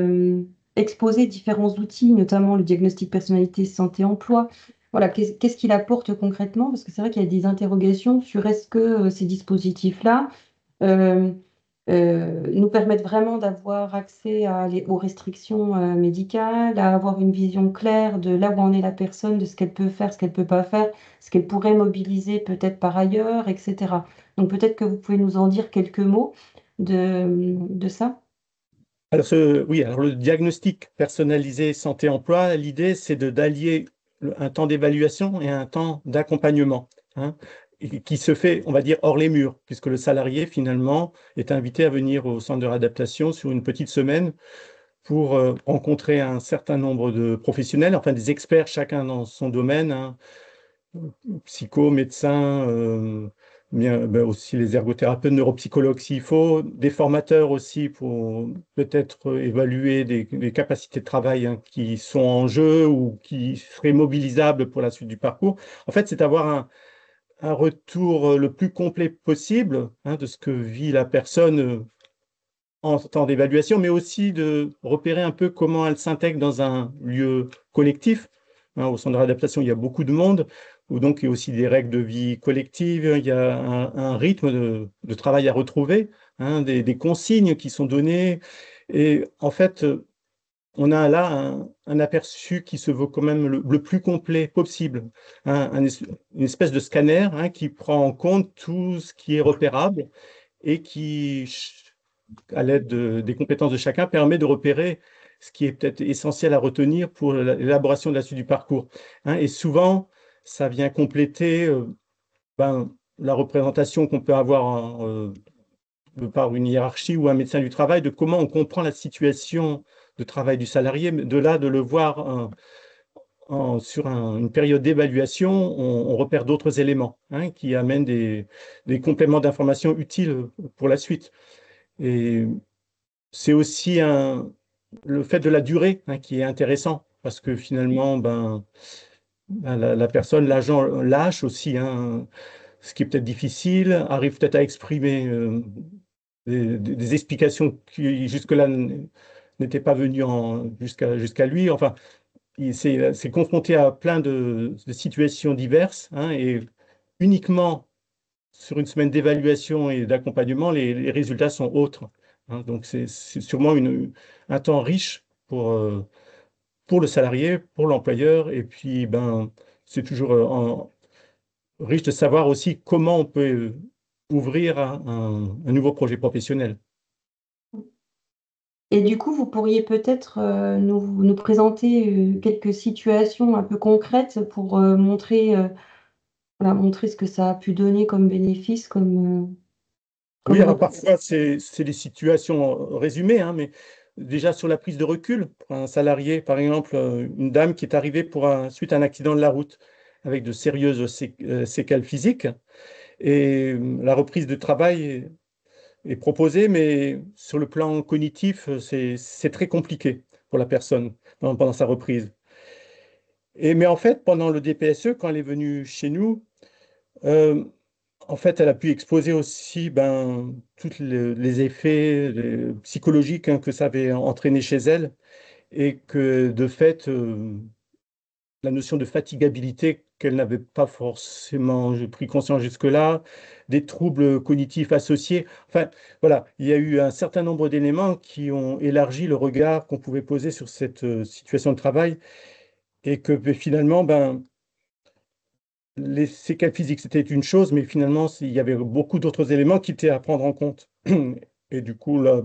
Speaker 1: exposé différents outils, notamment le diagnostic personnalité santé-emploi. Voilà, qu'est-ce qu'il apporte concrètement? Parce que c'est vrai qu'il y a des interrogations sur est-ce que ces dispositifs-là euh, nous permettent vraiment d'avoir accès aux restrictions médicales, à avoir une vision claire de là où en est la personne, de ce qu'elle peut faire, ce qu'elle peut pas faire, ce qu'elle pourrait mobiliser peut-être par ailleurs, etc. Donc peut-être que vous pouvez nous en dire quelques mots de ça.
Speaker 3: Alors, oui, alors le diagnostic personnalisé santé-emploi, l'idée, c'est d'allier un temps d'évaluation et un temps d'accompagnement, hein, et qui se fait, on va dire, hors les murs, puisque le salarié, finalement, est invité à venir au centre de réadaptation sur une petite semaine pour rencontrer un certain nombre de professionnels, enfin des experts, chacun dans son domaine, hein, psycho, médecins, ben aussi les ergothérapeutes, neuropsychologues s'il faut, des formateurs aussi pour peut-être évaluer des capacités de travail, hein, qui sont en jeu ou qui seraient mobilisables pour la suite du parcours. En fait, c'est avoir un retour le plus complet possible, hein, de ce que vit la personne en temps d'évaluation, mais aussi de repérer un peu comment elle s'intègre dans un lieu collectif. Hein, au centre de réadaptation, il y a beaucoup de monde, où donc il y a aussi des règles de vie collective, il y a un rythme de travail à retrouver, hein, des consignes qui sont données. Et en fait, on a là un aperçu qui se veut quand même le plus complet possible, hein, une espèce de scanner, hein, qui prend en compte tout ce qui est repérable et qui, à l'aide des compétences de chacun, permet de repérer ce qui est peut-être essentiel à retenir pour l'élaboration de la suite du parcours, hein. Et souvent, ça vient compléter ben, la représentation qu'on peut avoir par une hiérarchie ou un médecin du travail de comment on comprend la situation de travail du salarié. Mais de là, de le voir sur une période d'évaluation, on repère d'autres éléments, hein, qui amènent des compléments d'information utiles pour la suite. Et c'est aussi le fait de la durée, hein, qui est intéressant, parce que finalement, la personne, l'agent lâche aussi, hein, ce qui est peut-être difficile, arrive peut-être à exprimer des explications qui jusque-là n'étaient pas venues jusqu'à lui. Enfin, il s'est confronté à plein de situations diverses, hein, et uniquement sur une semaine d'évaluation et d'accompagnement, les résultats sont autres, hein. Donc, c'est sûrement un temps riche pour le salarié, pour l'employeur, et puis c'est toujours riche de savoir aussi comment on peut ouvrir à un nouveau projet professionnel.
Speaker 1: Et du coup, vous pourriez peut-être nous présenter quelques situations un peu concrètes pour voilà, montrer ce que ça a pu donner comme bénéfice,
Speaker 3: Oui,
Speaker 1: comme
Speaker 3: alors
Speaker 1: retour.
Speaker 3: parfois c'est des situations résumées, hein, mais déjà sur la prise de recul, pour un salarié, par exemple, une dame qui est arrivée suite à un accident de la route avec de sérieuses séquelles physiques, et la reprise de travail est proposée, mais sur le plan cognitif, c'est très compliqué pour la personne pendant sa reprise. Mais en fait, pendant le DPSE, quand elle est venue chez nous, euh, en fait, elle a pu exposer aussi tous les effets psychologiques, hein, que ça avait entraîné chez elle, et que de fait, la notion de fatigabilité qu'elle n'avait pas forcément pris conscience jusque-là, des troubles cognitifs associés. Enfin, voilà, il y a eu un certain nombre d'éléments qui ont élargi le regard qu'on pouvait poser sur cette situation de travail, et que finalement, les séquelles physiques, c'était une chose, mais finalement, il y avait beaucoup d'autres éléments qui étaient à prendre en compte. Et du coup, là,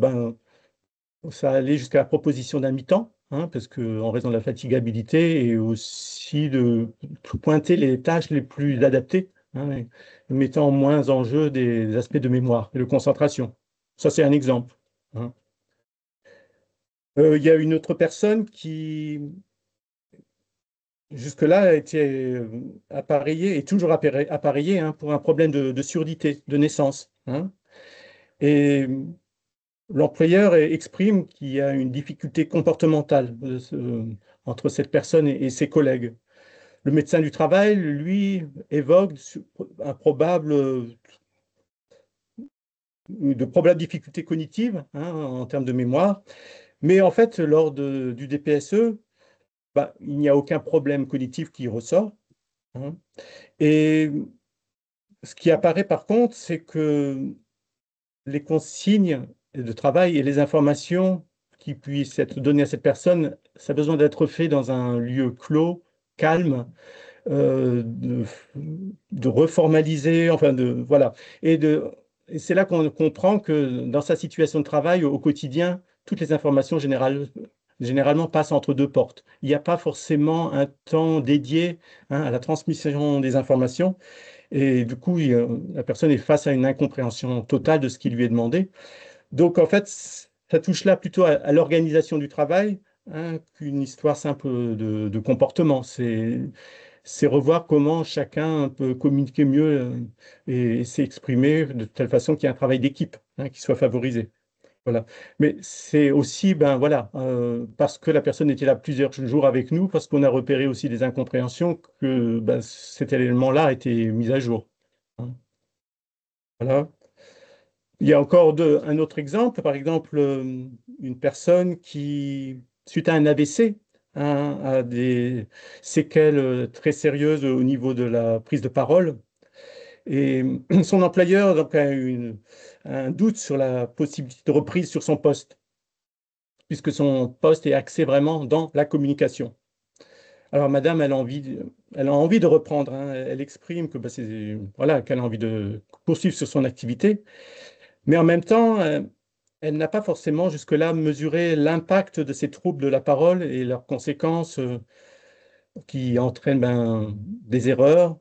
Speaker 3: ça allait jusqu'à la proposition d'un mi-temps, hein, parce que en raison de la fatigabilité, et aussi de pointer les tâches les plus adaptées, hein, et mettant moins en jeu des aspects de mémoire et de concentration. Ça, c'est un exemple, hein. Il y a une autre personne qui, jusque-là, a été appareillée, et toujours appareillée, hein, pour un problème de surdité, de naissance, hein. Et l'employeur exprime qu'il y a une difficulté comportementale entre cette personne et ses collègues. Le médecin du travail, lui, évoque de probables difficultés cognitives, hein, en termes de mémoire. Mais en fait, lors du DPSE, il n'y a aucun problème cognitif qui ressort, hein. Et ce qui apparaît par contre, c'est que les consignes de travail et les informations qui puissent être données à cette personne, ça a besoin d'être fait dans un lieu clos, calme, de reformaliser, enfin voilà. Et c'est là qu'on comprend que dans sa situation de travail au quotidien, toutes les informations généralement passent entre deux portes. Il n'y a pas forcément un temps dédié, hein, à la transmission des informations. Et du coup, la personne est face à une incompréhension totale de ce qui lui est demandé. Donc, en fait, ça touche là plutôt à l'organisation du travail, hein, qu'une histoire simple de comportement. C'est revoir comment chacun peut communiquer mieux, et s'exprimer de telle façon qu'il y ait un travail d'équipe, hein, qui soit favorisé. Voilà. Mais c'est aussi, voilà, parce que la personne était là plusieurs jours avec nous, parce qu'on a repéré aussi des incompréhensions, que cet élément-là a été mis à jour, hein. Voilà. Il y a encore un autre exemple, par exemple, une personne qui, suite à un AVC, hein, a des séquelles très sérieuses au niveau de la prise de parole. Et son employeur donc, a un doute sur la possibilité de reprise sur son poste, puisque son poste est axé vraiment dans la communication. Alors, madame, elle a envie de reprendre, hein. Elle exprime que, voilà, qu'elle a envie de poursuivre sur son activité, mais en même temps, elle n'a pas forcément jusque-là mesuré l'impact de ces troubles de la parole et leurs conséquences, qui entraînent des erreurs,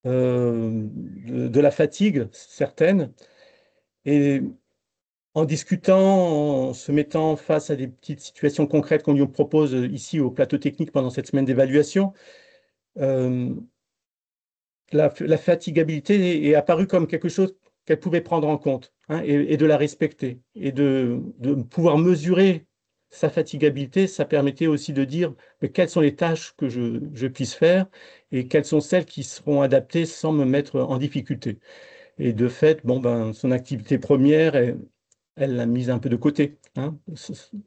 Speaker 3: de la fatigue certaine. Et en discutant, en se mettant face à des petites situations concrètes qu'on lui propose ici au plateau technique pendant cette semaine d'évaluation, euh, la fatigabilité est apparue comme quelque chose qu'elle pouvait prendre en compte, hein, et de la respecter, et de pouvoir mesurer sa fatigabilité, ça permettait aussi de dire mais quelles sont les tâches que je puisse faire et quelles sont celles qui seront adaptées sans me mettre en difficulté. Et de fait, bon, ben, son activité première, elle l'a mise un peu de côté, hein,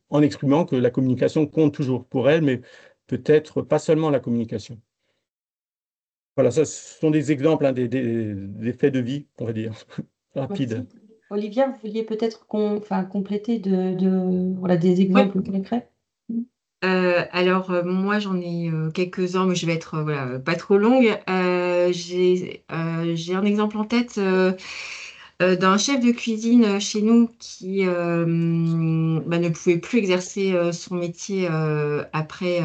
Speaker 3: en exprimant que la communication compte toujours pour elle, mais peut-être pas seulement la communication. Voilà, ça, ce sont des exemples, hein, des faits de vie, on va dire, rapides.
Speaker 1: Merci. Olivia, vous vouliez peut-être compléter voilà, des
Speaker 4: Oui.
Speaker 1: exemples concrets?
Speaker 4: Alors, moi, j'en ai quelques-uns, mais je vais être voilà, pas trop longue. J'ai un exemple en tête d'un chef de cuisine chez nous qui ne pouvait plus exercer son métier après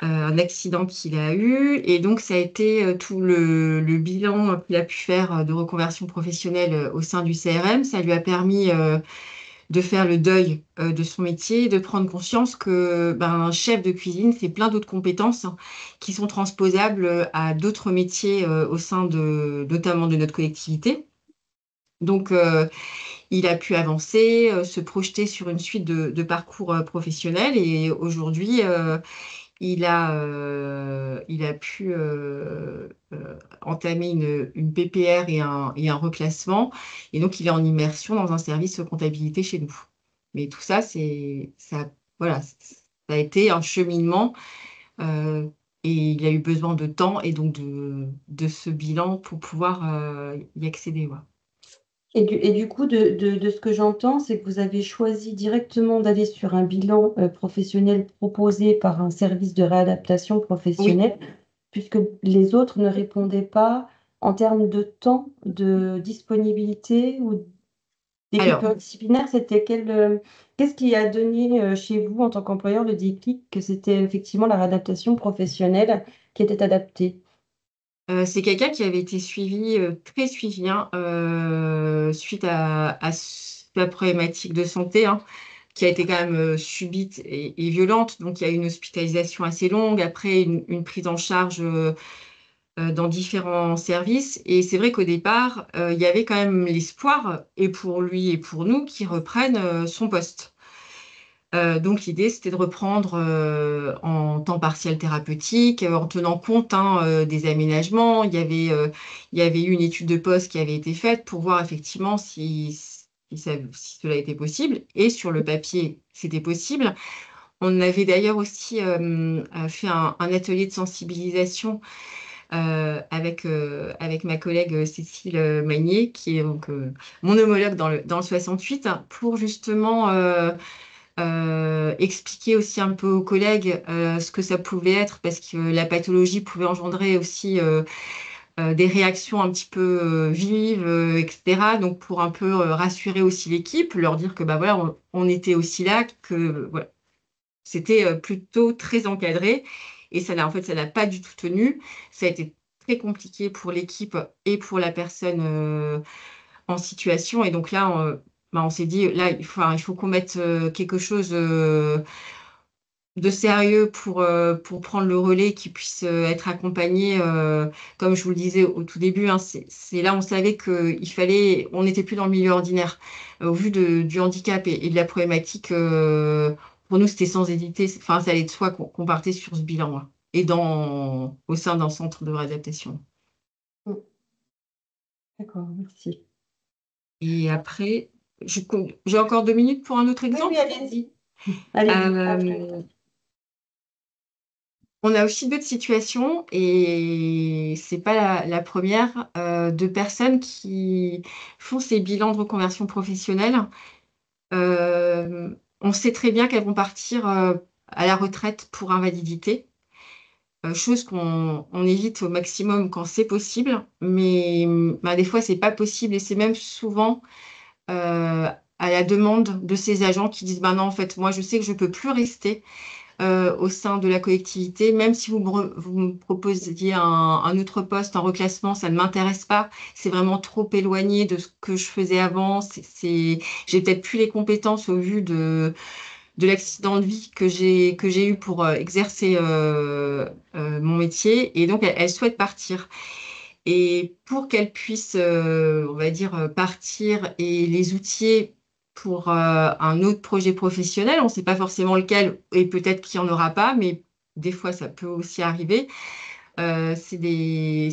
Speaker 4: un accident qu'il a eu. Et donc, ça a été tout le bilan qu'il a pu faire de reconversion professionnelle au sein du CRM. Ça lui a permis de faire le deuil de son métier, de prendre conscience que un chef de cuisine, c'est plein d'autres compétences qui sont transposables à d'autres métiers au sein notamment de notre collectivité. Donc, il a pu avancer, se projeter sur une suite de parcours professionnels et aujourd'hui, il a pu entamer une PPR et un reclassement. Et donc, il est en immersion dans un service comptabilité chez nous. Mais tout ça, voilà, ça a été un cheminement et il a eu besoin de temps et donc de ce bilan pour pouvoir y accéder. Ouais.
Speaker 1: Et du coup, de ce que j'entends, c'est que vous avez choisi directement d'aller sur un bilan professionnel proposé par un service de réadaptation
Speaker 4: Oui,
Speaker 1: professionnelle, puisque les autres ne répondaient pas en termes de temps, de disponibilité ou d'équipe
Speaker 4: alors,
Speaker 1: disciplinaire. Qu'est-ce qui a donné chez vous, en tant qu'employeur, le déclic que c'était effectivement la réadaptation professionnelle qui était adaptée?
Speaker 4: c'est quelqu'un qui avait été suivi, très suivi, hein, suite à la problématique de santé, hein, qui a été quand même subite et violente. Donc, il y a eu une hospitalisation assez longue, après une prise en charge dans différents services. Et c'est vrai qu'au départ, il y avait quand même l'espoir, et pour lui et pour nous, qu'il reprenne son poste. Donc l'idée, c'était de reprendre en temps partiel thérapeutique, en tenant compte hein, des aménagements. Il y avait eu une étude de poste qui avait été faite pour voir effectivement si cela était possible. Et sur le papier, c'était possible. On avait d'ailleurs aussi fait un atelier de sensibilisation avec ma collègue Cécile Magnier, qui est donc mon homologue dans le 68, pour justement expliquer aussi un peu aux collègues ce que ça pouvait être, parce que la pathologie pouvait engendrer aussi des réactions un petit peu vives, etc. Donc pour un peu rassurer aussi l'équipe, leur dire que bah voilà, on était aussi là, que voilà, c'était plutôt très encadré et ça n'a pas du tout tenu. Ça a été très compliqué pour l'équipe et pour la personne en situation. Et donc là, on s'est dit, là, il faut qu'on mette quelque chose de sérieux pour prendre le relais, qui puisse être accompagné. Comme je vous le disais au tout début, hein, c'est là on savait on n'était plus dans le milieu ordinaire. Au vu du handicap et de la problématique, pour nous, c'était sans hésiter. Enfin, ça allait de soi qu'on partait sur ce bilan, hein, et au sein d'un centre de réadaptation.
Speaker 1: Mm. D'accord, merci.
Speaker 4: Et après, j'ai encore 2 minutes pour un autre
Speaker 1: Oui, oui,
Speaker 4: exemple.
Speaker 1: allez-y. Allez-y.
Speaker 4: Euh, on a aussi d'autres situations, et c'est pas la première, de personnes qui font ces bilans de reconversion professionnelle. On sait très bien qu'elles vont partir à la retraite pour invalidité, chose qu'on évite au maximum quand c'est possible, mais des fois c'est pas possible, et c'est même souvent euh, à la demande de ces agents qui disent bah non, en fait, moi je sais que je peux plus rester au sein de la collectivité, même si vous me proposiez un autre poste, un reclassement, ça ne m'intéresse pas. C'est vraiment trop éloigné de ce que je faisais avant. J'ai peut-être plus les compétences au vu de l'accident de vie que j'ai eu pour exercer mon métier. Et donc, elle souhaite partir. Et pour qu'elle puisse, on va dire, partir, et les outils pour un autre projet professionnel. On ne sait pas forcément lequel et peut-être qu'il n'y en aura pas, mais des fois, ça peut aussi arriver. C'est des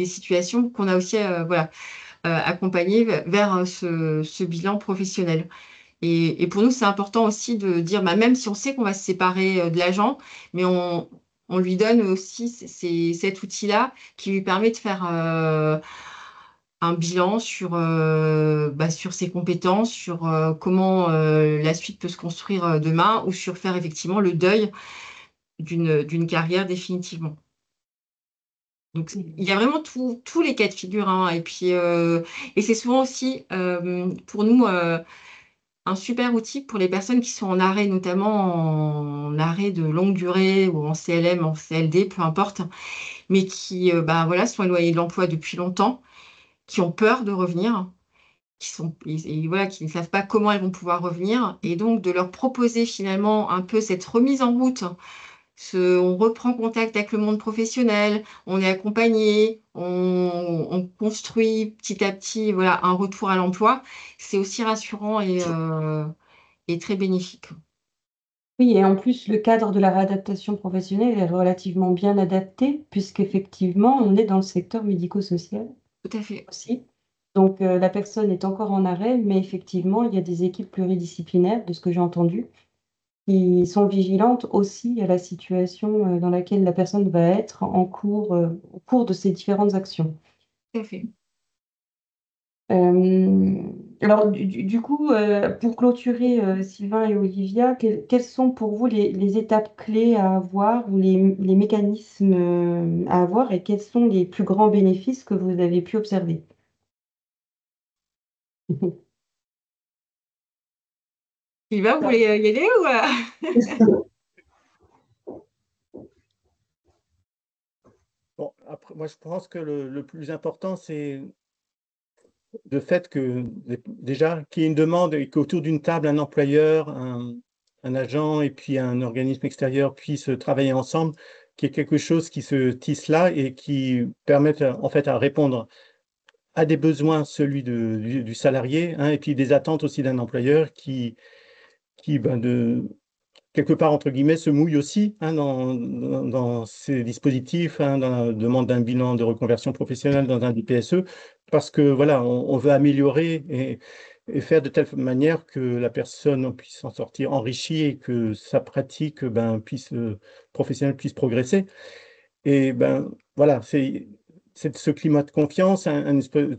Speaker 4: situations qu'on a aussi voilà, accompagnées vers ce bilan professionnel. Et pour nous, c'est important aussi de dire, bah, même si on sait qu'on va se séparer de l'agent, mais on lui donne aussi cet outil-là qui lui permet de faire un bilan sur ses compétences, sur comment la suite peut se construire demain, ou sur faire effectivement le deuil d'une carrière définitivement. Donc, il y a vraiment tous les cas de figure, hein. Et puis, et c'est souvent aussi pour nous un super outil pour les personnes qui sont en arrêt, notamment en arrêt de longue durée ou en CLM, en CLD, peu importe, mais qui bah, voilà, sont éloignés de l'emploi depuis longtemps, qui ont peur de revenir, voilà, qui ne savent pas comment elles vont pouvoir revenir, et donc de leur proposer finalement un peu cette remise en route. On reprend contact avec le monde professionnel, on est accompagné, on construit petit à petit, voilà, un retour à l'emploi. C'est aussi rassurant et très bénéfique.
Speaker 1: Oui, et en plus, le cadre de la réadaptation professionnelle est relativement bien adapté, puisqu'effectivement, on est dans le secteur médico-social
Speaker 4: Tout à fait.
Speaker 1: aussi. Donc, la personne est encore en arrêt, mais effectivement, il y a des équipes pluridisciplinaires, de ce que j'ai entendu, qui sont vigilantes aussi à la situation dans laquelle la personne va être au cours de ces différentes actions.
Speaker 4: Tout à fait.
Speaker 1: Euh, alors, du coup, pour clôturer, Sylvain et Olivia, quelles sont pour vous les étapes clés à avoir ou les mécanismes à avoir et quels sont les plus grands bénéfices que vous avez pu observer?
Speaker 4: Sylvain, vous voulez y aller ou
Speaker 3: Bon, après, moi, je pense que le plus important, c'est le fait que déjà qu'il y ait une demande et qu'autour d'une table, un employeur, un agent et puis un organisme extérieur puissent travailler ensemble, qu'il y ait quelque chose qui se tisse là et qui permette en fait à répondre à des besoins, celui du salarié, hein, et puis des attentes aussi d'un employeur qui ben, quelque part, entre guillemets, se mouille aussi, hein, dans ces dispositifs, hein, dans la demande d'un bilan de reconversion professionnelle dans un DPSE, parce que voilà, on veut améliorer et faire de telle manière que la personne puisse en sortir enrichie et que sa pratique ben, professionnelle puisse progresser. Et ben voilà, c'est ce climat de confiance,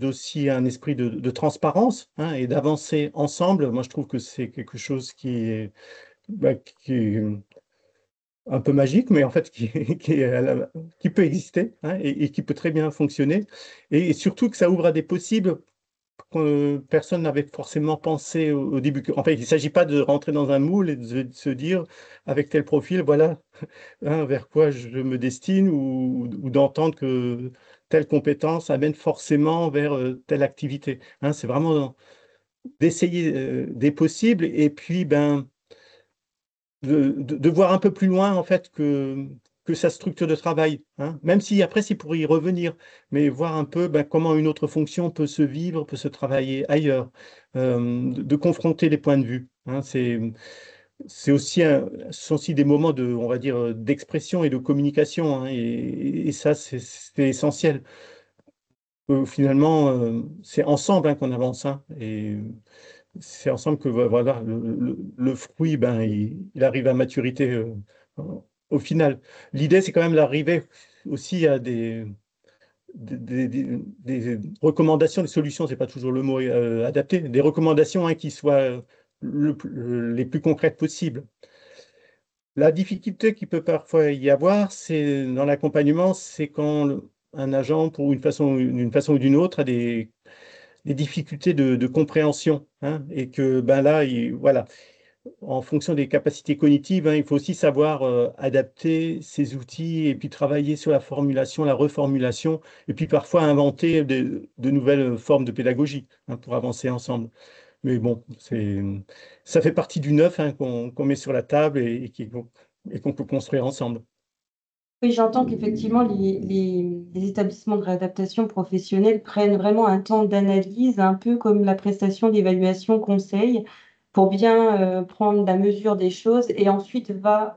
Speaker 3: aussi un esprit de transparence, hein, et d'avancer ensemble. Moi, je trouve que c'est quelque chose qui est un peu magique, mais en fait qui peut exister, hein, et qui peut très bien fonctionner. Et surtout que ça ouvre à des possibles que personne n'avait forcément pensé au début. En fait, il ne s'agit pas de rentrer dans un moule et de se dire, avec tel profil, voilà, hein, vers quoi je me destine, ou d'entendre que telle compétence amène forcément vers telle activité. Hein, c'est vraiment d'essayer des possibles et puis ben, de voir un peu plus loin en fait que sa structure de travail, hein. Même si après c'est pour y revenir, mais voir un peu ben, comment une autre fonction peut se vivre, peut se travailler ailleurs, de confronter les points de vue, hein. C'est aussi ce sont aussi des moments de, on va dire, d'expression et de communication, hein, et ça c'est essentiel. Finalement, c'est ensemble, hein, qu'on avance, hein, et c'est ensemble que voilà, le fruit, ben, il arrive à maturité au final. L'idée, c'est quand même d'arriver aussi à des recommandations, des solutions, c'est pas toujours le mot adapté, des recommandations, hein, qui soient les plus concrètes possibles. La difficulté qui peut parfois y avoir, c'est dans l'accompagnement, c'est quand un agent, pour d'une façon ou d'une autre, a des difficultés de compréhension, hein, et que ben là, voilà, en fonction des capacités cognitives, hein, il faut aussi savoir adapter ces outils et puis travailler sur la formulation, la reformulation, et puis parfois inventer de nouvelles formes de pédagogie, hein, pour avancer ensemble. Mais bon, ça fait partie du neuf, hein, qu'on met sur la table et qu'on peut construire ensemble.
Speaker 1: Oui, j'entends qu'effectivement, les établissements de réadaptation professionnelle prennent vraiment un temps d'analyse, un peu comme la prestation d'évaluation conseil, pour bien prendre la mesure des choses et ensuite va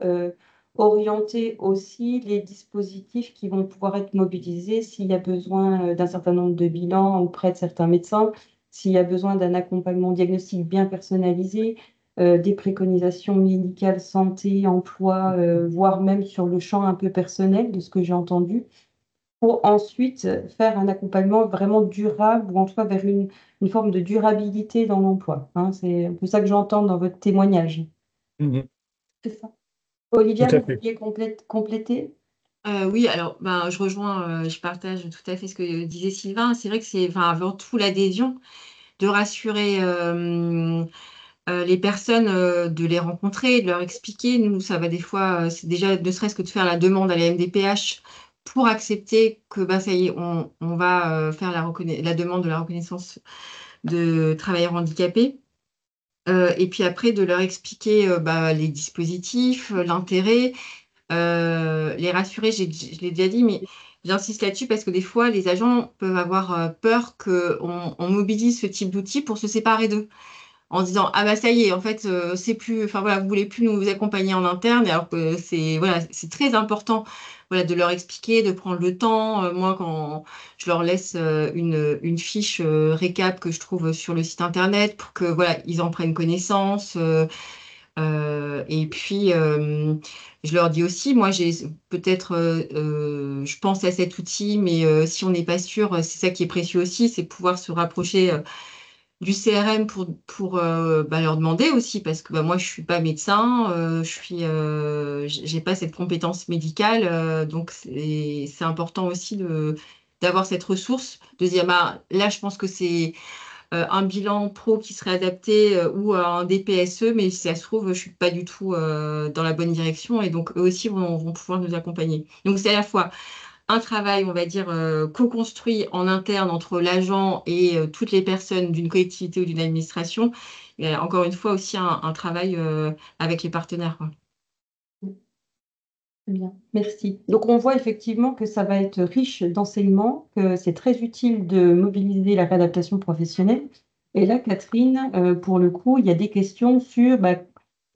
Speaker 1: orienter aussi les dispositifs qui vont pouvoir être mobilisés s'il y a besoin d'un certain nombre de bilans auprès de certains médecins, s'il y a besoin d'un accompagnement diagnostique bien personnalisé, des préconisations médicales, santé, emploi, voire même sur le champ un peu personnel de ce que j'ai entendu, pour ensuite faire un accompagnement vraiment durable ou en tout cas vers une forme de durabilité dans l'emploi. Hein. C'est un peu ça que j'entends dans votre témoignage.
Speaker 3: Mhm.
Speaker 1: C'est ça. Olivia,
Speaker 3: Tout à
Speaker 1: vous
Speaker 3: fait.
Speaker 1: vouliez compléter?
Speaker 4: Oui, alors ben, je rejoins, je partage tout à fait ce que disait Sylvain. C'est vrai que c'est enfin, avant tout l'adhésion, de rassurer les personnes, de les rencontrer, de leur expliquer. Nous, ça va des fois, c'est déjà ne serait-ce que de faire la demande à la MDPH pour accepter que bah, ça y est, on va faire la demande de la reconnaissance de travailleurs handicapés. Et puis après, de leur expliquer bah, les dispositifs, l'intérêt, les rassurer, je l'ai déjà dit, mais j'insiste là-dessus parce que des fois, les agents peuvent avoir peur qu'on mobilise ce type d'outils pour se séparer d'eux en disant ah bah ça y est en fait c'est plus enfin voilà vous voulez plus nous accompagner en interne alors que c'est voilà c'est très important voilà de leur expliquer de prendre le temps. Moi quand je leur laisse une fiche récap que je trouve sur le site internet pour que voilà ils en prennent connaissance. Et puis, je leur dis aussi, moi, j'ai peut-être, je pense à cet outil, mais si on n'est pas sûr, c'est ça qui est précieux aussi, c'est pouvoir se rapprocher du CRM pour bah, leur demander aussi, parce que bah, moi, je suis pas médecin, j'ai pas cette compétence médicale, donc c'est important aussi d'avoir cette ressource, de se dire, bah, là, je pense que c'est un bilan pro qui serait adapté ou un DPSE, mais si ça se trouve, je suis pas du tout dans la bonne direction et donc eux aussi vont pouvoir nous accompagner. Donc c'est à la fois un travail, on va dire, co-construit en interne entre l'agent et toutes les personnes d'une collectivité ou d'une administration. Et encore une fois aussi un travail avec les partenaires, quoi.
Speaker 1: Bien, merci. Donc, on voit effectivement que ça va être riche d'enseignements, que c'est très utile de mobiliser la réadaptation professionnelle. Et là, Catherine, pour le coup, il y a des questions sur bah,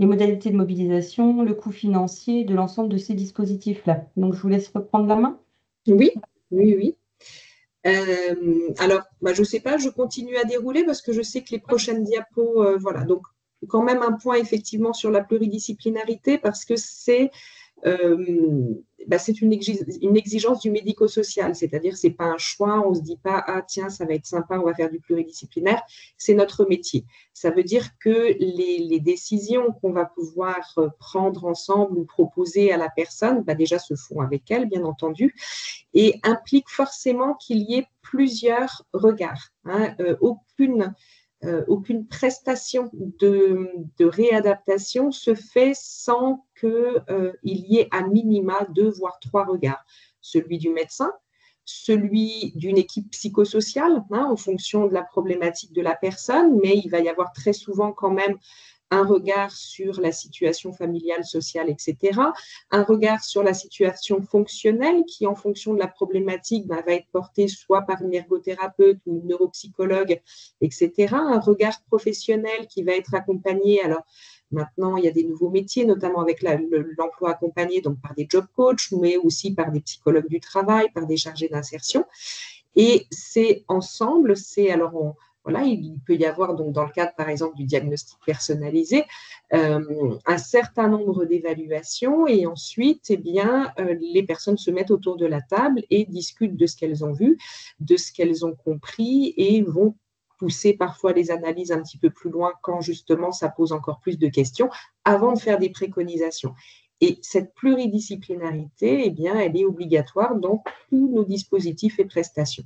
Speaker 1: les modalités de mobilisation, le coût financier de l'ensemble de ces dispositifs-là. Donc, je vous laisse reprendre la main.
Speaker 2: Oui, oui, oui. Alors, bah, je ne sais pas, je continue à dérouler parce que je sais que les prochaines diapos, voilà. Donc, quand même un point effectivement sur la pluridisciplinarité parce que c'est une exigence du médico-social, c'est-à-dire c'est pas un choix, on se dit pas ah tiens ça va être sympa, on va faire du pluridisciplinaire, c'est notre métier. Ça veut dire que les décisions qu'on va pouvoir prendre ensemble ou proposer à la personne, bah, déjà se font avec elle bien entendu, et impliquent forcément qu'il y ait plusieurs regards. Hein. Aucune prestation de réadaptation se fait sans qu'il y ait à minima 2 voire 3 regards. Celui du médecin, celui d'une équipe psychosociale, hein, en fonction de la problématique de la personne, mais il va y avoir très souvent quand même un regard sur la situation familiale, sociale, etc., un regard sur la situation fonctionnelle qui, en fonction de la problématique, va être porté soit par une ergothérapeute ou une neuropsychologue, etc., un regard professionnel qui va être accompagné. Alors, maintenant, il y a des nouveaux métiers, notamment avec l'emploi accompagné, donc par des job coachs, mais aussi par des psychologues du travail, par des chargés d'insertion. Et c'est ensemble, voilà, il peut y avoir, donc, dans le cadre, par exemple, du diagnostic personnalisé, un certain nombre d'évaluations et ensuite, eh bien, les personnes se mettent autour de la table et discutent de ce qu'elles ont vu, de ce qu'elles ont compris et vont pousser parfois les analyses un petit peu plus loin quand justement ça pose encore plus de questions avant de faire des préconisations. Et cette pluridisciplinarité, eh bien, elle est obligatoire dans tous nos dispositifs et prestations.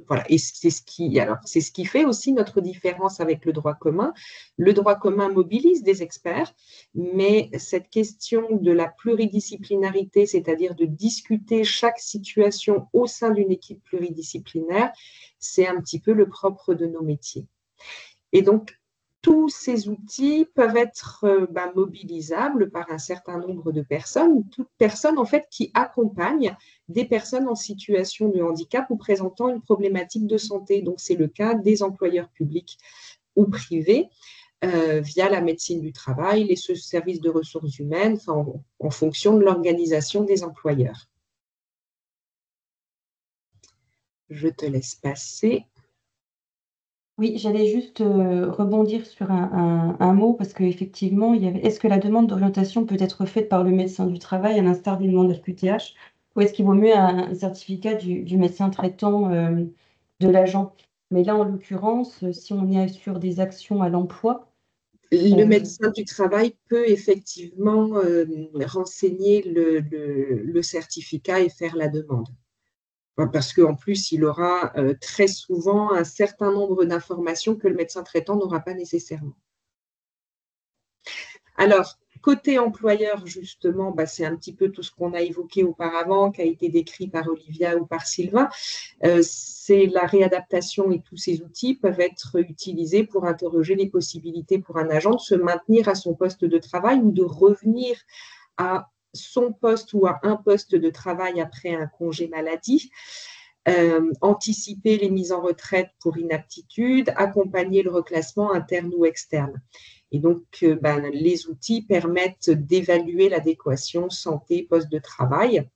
Speaker 2: Voilà. Et c'est ce qui fait aussi notre différence avec le droit commun. Le droit commun mobilise des experts, mais cette question de la pluridisciplinarité, c'est-à-dire de discuter chaque situation au sein d'une équipe pluridisciplinaire, c'est un petit peu le propre de nos métiers. Et donc, tous ces outils peuvent être mobilisables par un certain nombre de personnes, toutes personnes en fait qui accompagnent des personnes en situation de handicap ou présentant une problématique de santé. Donc, c'est le cas des employeurs publics ou privés via la médecine du travail, les services de ressources humaines, en fonction de l'organisation des employeurs. Je te laisse passer.
Speaker 1: Oui, j'allais juste rebondir sur un mot parce qu'effectivement, est-ce que la demande d'orientation peut être faite par le médecin du travail à l'instar des demandes RQTH ou est-ce qu'il vaut mieux un certificat du médecin traitant de l'agent? Mais là, en l'occurrence, si on est sur des actions à l'emploi,
Speaker 2: le médecin du travail peut effectivement renseigner le certificat et faire la demande. Parce qu'en plus, il aura très souvent un certain nombre d'informations que le médecin traitant n'aura pas nécessairement. Alors, côté employeur, justement, c'est un petit peu tout ce qu'on a évoqué auparavant, qui a été décrit par Olivia ou par Sylvain. C'est la réadaptation et tous ces outils peuvent être utilisés pour interroger les possibilités pour un agent de se maintenir à son poste de travail ou de revenir à son poste ou à un poste de travail après un congé maladie. Anticiper les mises en retraite pour inaptitude, accompagner le reclassement interne ou externe. Et donc, les outils permettent d'évaluer l'adéquation santé poste de travail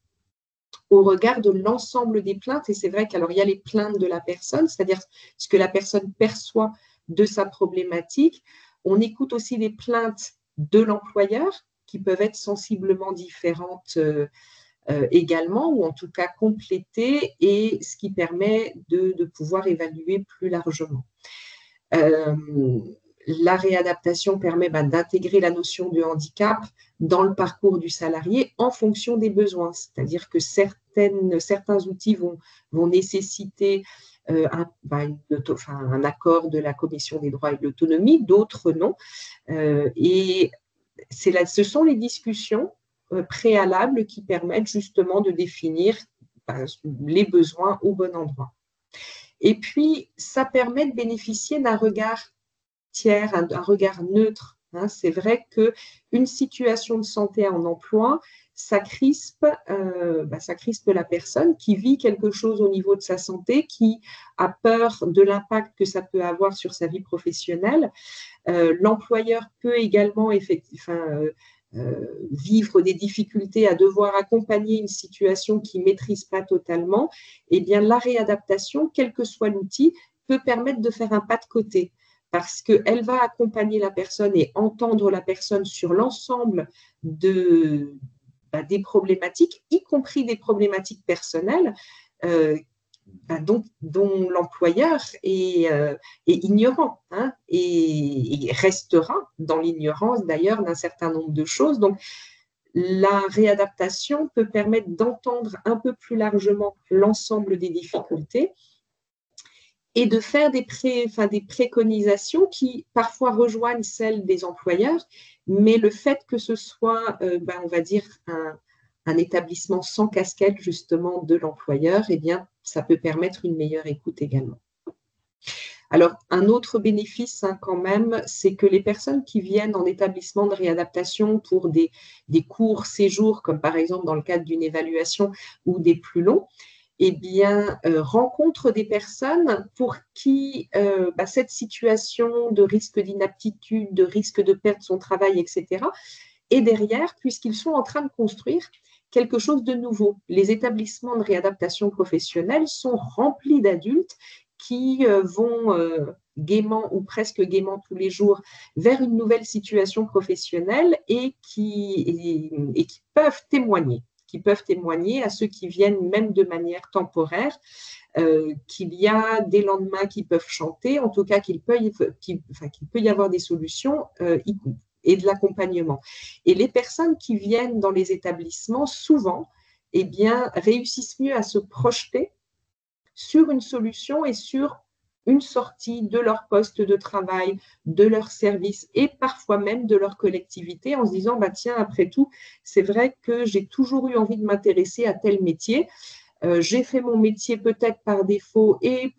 Speaker 2: au regard de l'ensemble des plaintes. Et c'est vrai qu'il y a les plaintes de la personne, c'est-à-dire ce que la personne perçoit de sa problématique. On écoute aussi les plaintes de l'employeur qui peuvent être sensiblement différentes également, ou en tout cas complétées, et ce qui permet de pouvoir évaluer plus largement. La réadaptation permet d'intégrer la notion de handicap dans le parcours du salarié en fonction des besoins, c'est-à-dire que certains outils vont nécessiter un accord de la Commission des droits et de l'autonomie, d'autres non. Et ce sont les discussions préalables qui permettent justement de définir les besoins au bon endroit. Et puis, ça permet de bénéficier d'un regard tiers, un regard neutre. C'est vrai qu'une situation de santé en emploi, ça crispe la personne qui vit quelque chose au niveau de sa santé, qui a peur de l'impact que ça peut avoir sur sa vie professionnelle. L'employeur peut également vivre des difficultés à devoir accompagner une situation qu'il ne maîtrise pas totalement. Eh bien, la réadaptation, quel que soit l'outil, peut permettre de faire un pas de côté, parce qu'elle va accompagner la personne et entendre la personne sur l'ensemble des problématiques, y compris des problématiques personnelles, dont l'employeur est ignorant, et restera dans l'ignorance d'ailleurs d'un certain nombre de choses. Donc, la réadaptation peut permettre d'entendre un peu plus largement l'ensemble des difficultés et de faire des préconisations qui parfois rejoignent celles des employeurs, mais le fait que ce soit, on va dire, un établissement sans casquette justement de l'employeur, eh bien, ça peut permettre une meilleure écoute également. Alors, un autre bénéfice quand même, c'est que les personnes qui viennent en établissement de réadaptation pour des courts séjours, comme par exemple dans le cadre d'une évaluation ou des plus longs, eh bien, rencontrent des personnes pour qui cette situation de risque d'inaptitude, de risque de perdre son travail, etc., est derrière, puisqu'ils sont en train de construire quelque chose de nouveau. Les établissements de réadaptation professionnelle sont remplis d'adultes qui vont gaiement ou presque gaiement tous les jours vers une nouvelle situation professionnelle et qui peuvent témoigner à ceux qui viennent même de manière temporaire, qu'il y a des lendemains qui peuvent chanter, en tout cas qu'il peut y avoir des solutions et de l'accompagnement. Et les personnes qui viennent dans les établissements, souvent, eh bien, réussissent mieux à se projeter sur une solution et sur une sortie de leur poste de travail, de leur service et parfois même de leur collectivité en se disant, tiens, après tout, c'est vrai que j'ai toujours eu envie de m'intéresser à tel métier. J'ai fait mon métier peut-être par défaut et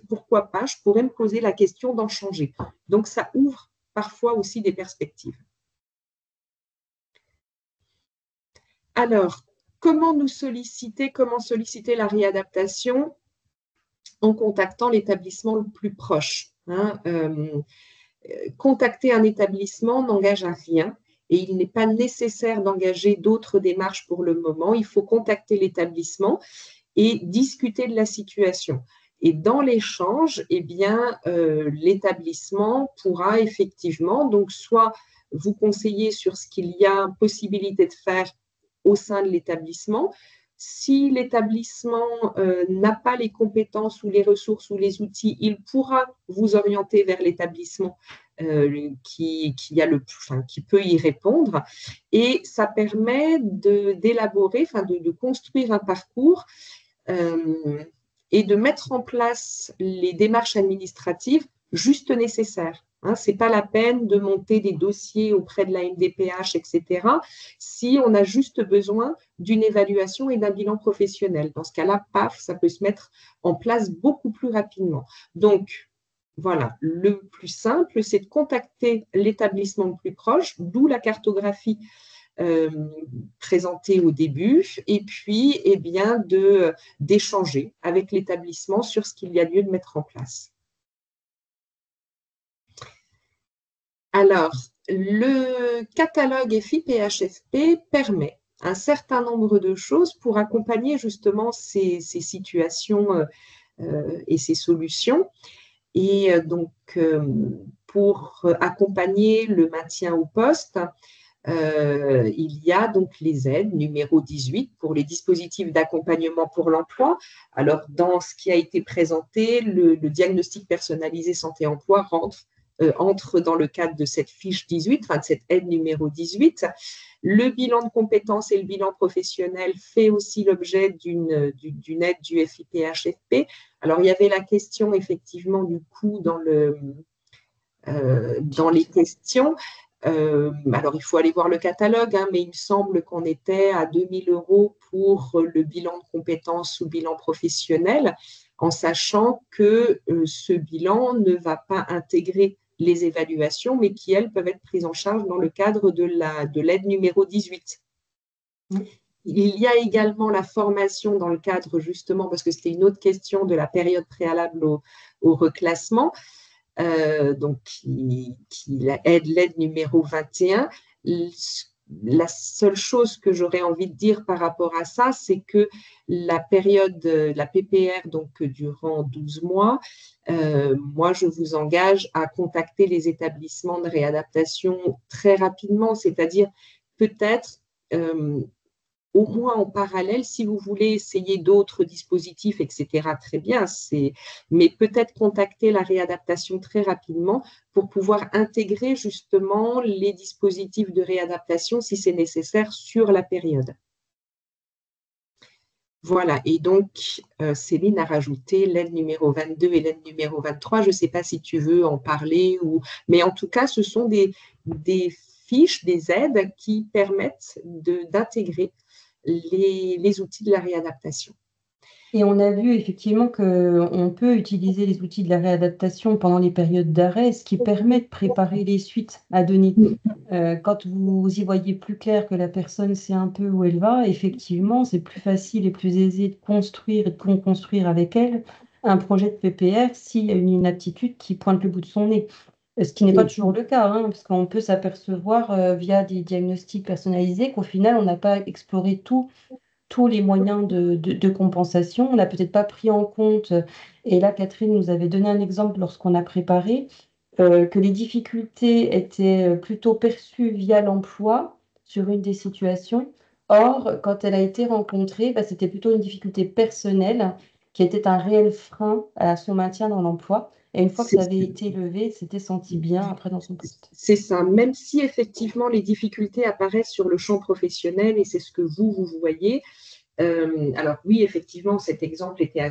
Speaker 2: pourquoi pas, je pourrais me poser la question d'en changer. Donc, ça ouvre parfois aussi des perspectives. Alors, comment solliciter la réadaptation? En contactant l'établissement le plus proche. Contacter un établissement n'engage à rien et il n'est pas nécessaire d'engager d'autres démarches pour le moment. Il faut contacter l'établissement et discuter de la situation. Et dans l'échange, eh bien, l'établissement pourra effectivement, donc soit vous conseiller sur ce qu'il y a possibilité de faire au sein de l'établissement. Si l'établissement n'a pas les compétences ou les ressources ou les outils, il pourra vous orienter vers l'établissement qui peut y répondre. Et ça permet d'élaborer, de construire un parcours et de mettre en place les démarches administratives juste nécessaires. Ce n'est pas la peine de monter des dossiers auprès de la MDPH, etc., si on a juste besoin d'une évaluation et d'un bilan professionnel. Dans ce cas-là, paf, ça peut se mettre en place beaucoup plus rapidement. Donc, voilà, le plus simple, c'est de contacter l'établissement le plus proche, d'où la cartographie présentée au début, et puis eh bien, d'échanger avec l'établissement sur ce qu'il y a lieu de mettre en place. Alors, le catalogue FIPHFP permet un certain nombre de choses pour accompagner justement ces situations et ces solutions. Et donc, pour accompagner le maintien au poste, il y a donc les aides numéro 18 pour les dispositifs d'accompagnement pour l'emploi. Alors, dans ce qui a été présenté, le diagnostic personnalisé santé-emploi entre dans le cadre de cette fiche 18, de cette aide numéro 18. Le bilan de compétences et le bilan professionnel fait aussi l'objet d'une aide du FIPHFP. Alors, il y avait la question effectivement du coût dans les questions. Alors, il faut aller voir le catalogue, mais il me semble qu'on était à 2 000 € pour le bilan de compétences ou bilan professionnel, en sachant que ce bilan ne va pas intégrer les évaluations, mais qui, elles, peuvent être prises en charge dans le cadre de l'aide numéro 18. Il y a également la formation dans le cadre, justement, parce que c'était une autre question de la période préalable au reclassement, donc qui aide l'aide numéro 21. La seule chose que j'aurais envie de dire par rapport à ça, c'est que la période, la PPR, donc durant 12 mois, moi, je vous engage à contacter les établissements de réadaptation très rapidement, c'est-à-dire peut-être au moins en parallèle, si vous voulez essayer d'autres dispositifs, etc., très bien, mais peut-être contacter la réadaptation très rapidement pour pouvoir intégrer justement les dispositifs de réadaptation si c'est nécessaire sur la période. Voilà, et donc Céline a rajouté l'aide numéro 22 et l'aide numéro 23. Je ne sais pas si tu veux en parler, mais en tout cas, ce sont des fiches, des aides qui permettent d'intégrer les outils de la réadaptation.
Speaker 1: Et on a vu effectivement qu'on peut utiliser les outils de la réadaptation pendant les périodes d'arrêt, ce qui permet de préparer les suites à donner. Quand vous y voyez plus clair que la personne sait un peu où elle va, effectivement, c'est plus facile et plus aisé de construire et de construire avec elle un projet de PPR s'il y a une inaptitude qui pointe le bout de son nez. Ce qui n'est pas toujours le cas, parce qu'on peut s'apercevoir via des diagnostics personnalisés qu'au final, on n'a pas exploré tous les moyens de compensation. On n'a peut-être pas pris en compte, et là, Catherine nous avait donné un exemple lorsqu'on a préparé, que les difficultés étaient plutôt perçues via l'emploi sur une des situations. Or, quand elle a été rencontrée, c'était plutôt une difficulté personnelle qui était un réel frein à son maintien dans l'emploi. Et une fois que ça avait été levé, s'était senti bien après dans son poste.
Speaker 2: C'est ça, même si effectivement les difficultés apparaissent sur le champ professionnel, et c'est ce que vous voyez. Alors oui, effectivement, cet exemple était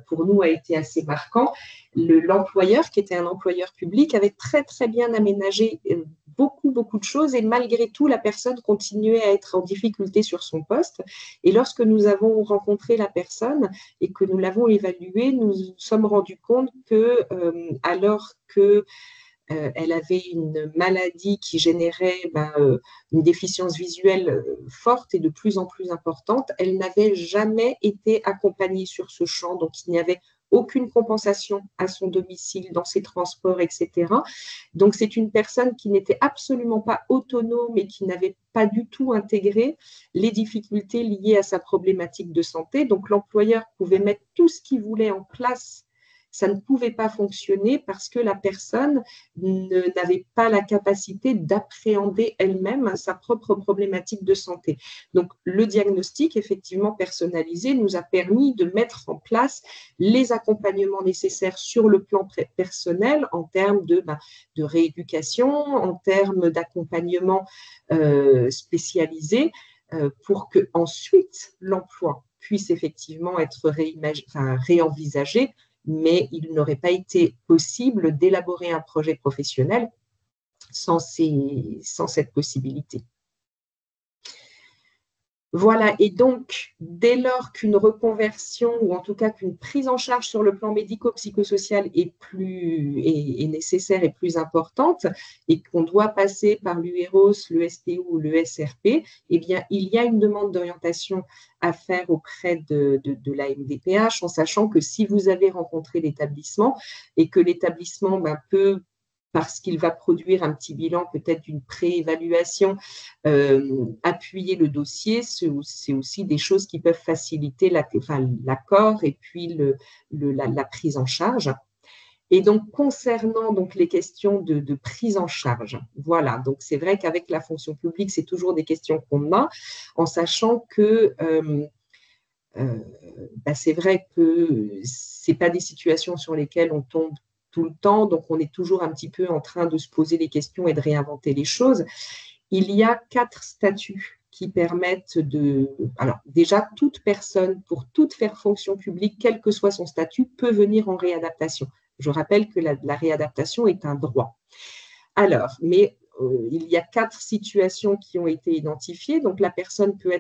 Speaker 2: pour nous, a été assez marquant. L'employeur, qui était un employeur public, avait très très bien aménagé beaucoup, beaucoup de choses et malgré tout, la personne continuait à être en difficulté sur son poste. Et lorsque nous avons rencontré la personne et que nous l'avons évaluée, nous nous sommes rendus compte que alors que elle avait une maladie qui générait une déficience visuelle forte et de plus en plus importante. Elle n'avait jamais été accompagnée sur ce champ, donc il n'y avait aucune compensation à son domicile, dans ses transports, etc. Donc c'est une personne qui n'était absolument pas autonome et qui n'avait pas du tout intégré les difficultés liées à sa problématique de santé. Donc l'employeur pouvait mettre tout ce qu'il voulait en place, ça ne pouvait pas fonctionner parce que la personne n'avait pas la capacité d'appréhender elle-même sa propre problématique de santé. Donc, le diagnostic, effectivement personnalisé, nous a permis de mettre en place les accompagnements nécessaires sur le plan personnel en termes de rééducation, en termes d'accompagnement spécialisé pour que ensuite l'emploi puisse effectivement être réenvisagé, mais il n'aurait pas été possible d'élaborer un projet professionnel sans cette possibilité. Voilà, et donc, dès lors qu'une reconversion, ou en tout cas qu'une prise en charge sur le plan médico-psychosocial est nécessaire et plus importante, et qu'on doit passer par l'UEROS, le SPO ou le SRP, eh bien, il y a une demande d'orientation à faire auprès de la MDPH, en sachant que si vous avez rencontré l'établissement et que l'établissement peut, parce qu'il va produire un petit bilan peut-être d'une préévaluation, appuyer le dossier, c'est aussi des choses qui peuvent faciliter l'accord et puis la prise en charge. Et donc, concernant les questions de prise en charge, voilà, donc c'est vrai qu'avec la fonction publique, c'est toujours des questions qu'on a, en sachant que c'est vrai que ce n'est pas des situations sur lesquelles on tombe tout le temps, donc on est toujours un petit peu en train de se poser les questions et de réinventer les choses. Il y a 4 statuts qui permettent alors déjà, toute personne, pour toute fonction publique, quel que soit son statut, peut venir en réadaptation. Je rappelle que la réadaptation est un droit. Alors, mais il y a 4 situations qui ont été identifiées. Donc, la personne peut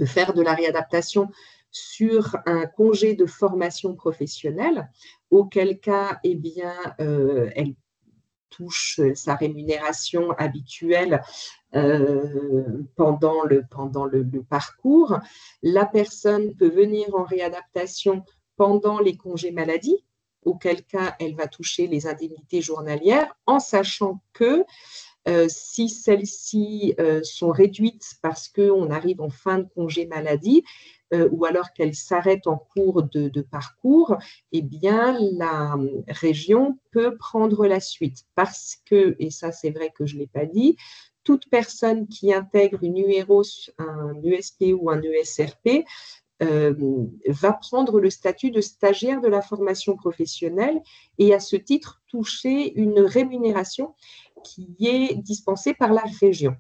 Speaker 2: faire de la réadaptation sur un congé de formation professionnelle, auquel cas, eh bien, elle touche sa rémunération habituelle pendant le parcours. La personne peut venir en réadaptation pendant les congés maladie, auquel cas elle va toucher les indemnités journalières, en sachant que si celles-ci sont réduites parce qu'on arrive en fin de congé maladie, ou alors qu'elles s'arrêtent en cours de parcours, eh bien, la région peut prendre la suite. Parce que, et ça c'est vrai que je ne l'ai pas dit, toute personne qui intègre une UEROS, un USP ou un ESRP va prendre le statut de stagiaire de la formation professionnelle et à ce titre toucher une rémunération qui est dispensée par la région.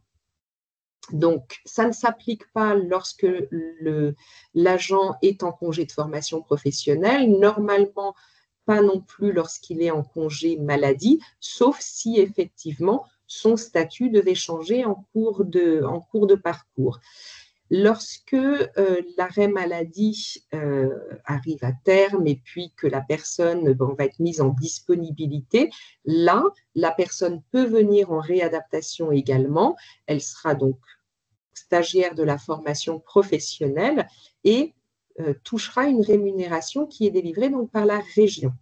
Speaker 2: Donc, ça ne s'applique pas lorsque l'agent est en congé de formation professionnelle, normalement pas non plus lorsqu'il est en congé maladie, sauf si effectivement son statut devait changer en cours de parcours. Lorsque l'arrêt maladie arrive à terme et puis que la personne va être mise en disponibilité, là, la personne peut venir en réadaptation également. Elle sera donc stagiaire de la formation professionnelle et touchera une rémunération qui est délivrée donc par la région.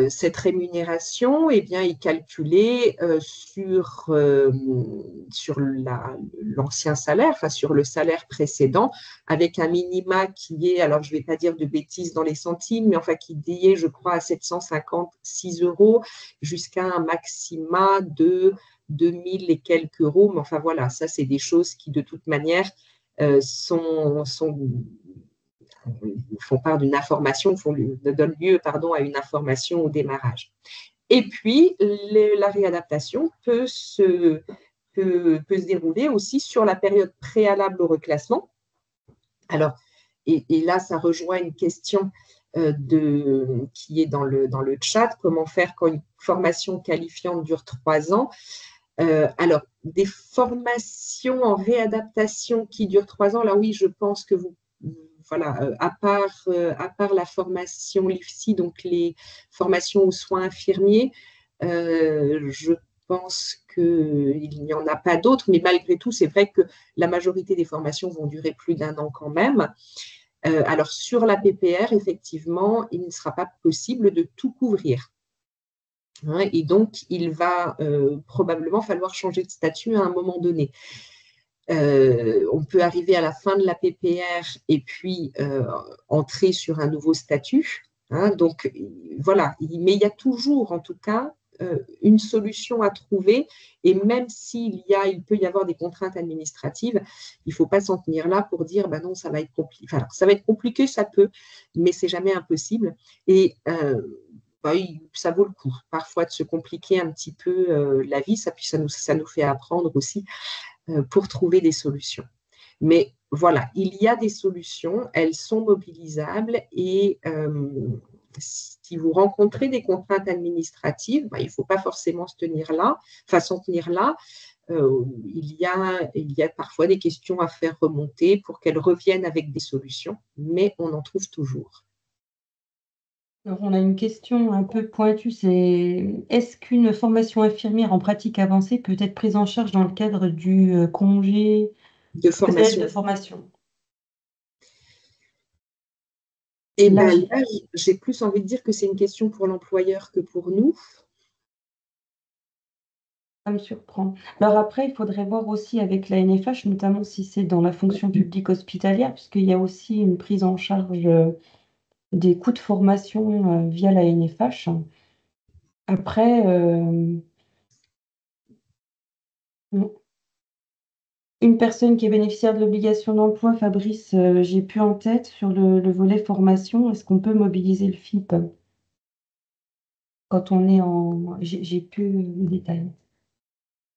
Speaker 2: Cette rémunération est calculée sur l'ancien salaire, enfin sur le salaire précédent, avec un minima qui est, alors je ne vais pas dire de bêtises dans les centimes, mais enfin qui est, je crois, à 756 € jusqu'à un maxima de 2000 et quelques euros. Mais enfin voilà, ça c'est des choses qui de toute manière font part d'une information, donnent lieu à une information au démarrage. Et puis, la réadaptation peut se dérouler aussi sur la période préalable au reclassement. Alors, et là, ça rejoint une question qui est dans le chat, comment faire quand une formation qualifiante dure 3 ans. Alors, des formations en réadaptation qui durent 3 ans, là oui, je pense que voilà, à part la formation LIFSI, donc les formations aux soins infirmiers, je pense qu'il n'y en a pas d'autres, mais malgré tout, c'est vrai que la majorité des formations vont durer plus d'1 an quand même. Alors, sur la PPR, effectivement, il ne sera pas possible de tout couvrir. Hein, et donc, il va probablement falloir changer de statut à un moment donné. On peut arriver à la fin de la PPR et puis entrer sur un nouveau statut. Hein, donc, voilà. Mais il y a toujours, en tout cas, une solution à trouver. Et même il peut y avoir des contraintes administratives, il ne faut pas s'en tenir là pour dire, ben non, ça va être compliqué. Enfin, ça va être compliqué, ça peut, mais c'est jamais impossible. Et ça vaut le coup parfois de se compliquer un petit peu la vie, puis ça nous fait apprendre aussi pour trouver des solutions. Mais voilà, il y a des solutions, elles sont mobilisables et si vous rencontrez des contraintes administratives, il ne faut pas forcément s'en tenir là. Il y a parfois des questions à faire remonter pour qu'elles reviennent avec des solutions, mais on en trouve toujours.
Speaker 1: Alors, on a une question un peu pointue, c'est est-ce qu'une formation infirmière en pratique avancée peut être prise en charge dans le cadre du congé
Speaker 2: De formation.
Speaker 1: de formation?
Speaker 2: Et
Speaker 1: Là,
Speaker 2: là, j'ai plus envie de dire que c'est une question pour l'employeur que pour nous.
Speaker 1: ça me surprend. Alors après, il faudrait voir aussi avec la NFH, notamment si c'est dans la fonction publique hospitalière, puisqu'il y a aussi une prise en charge des coûts de formation via la NFH. Après, une personne qui est bénéficiaire de l'obligation d'emploi, Fabrice, j'ai plus en tête sur le volet formation, est-ce qu'on peut mobiliser le FIP quand on est en... J'ai plus le détail.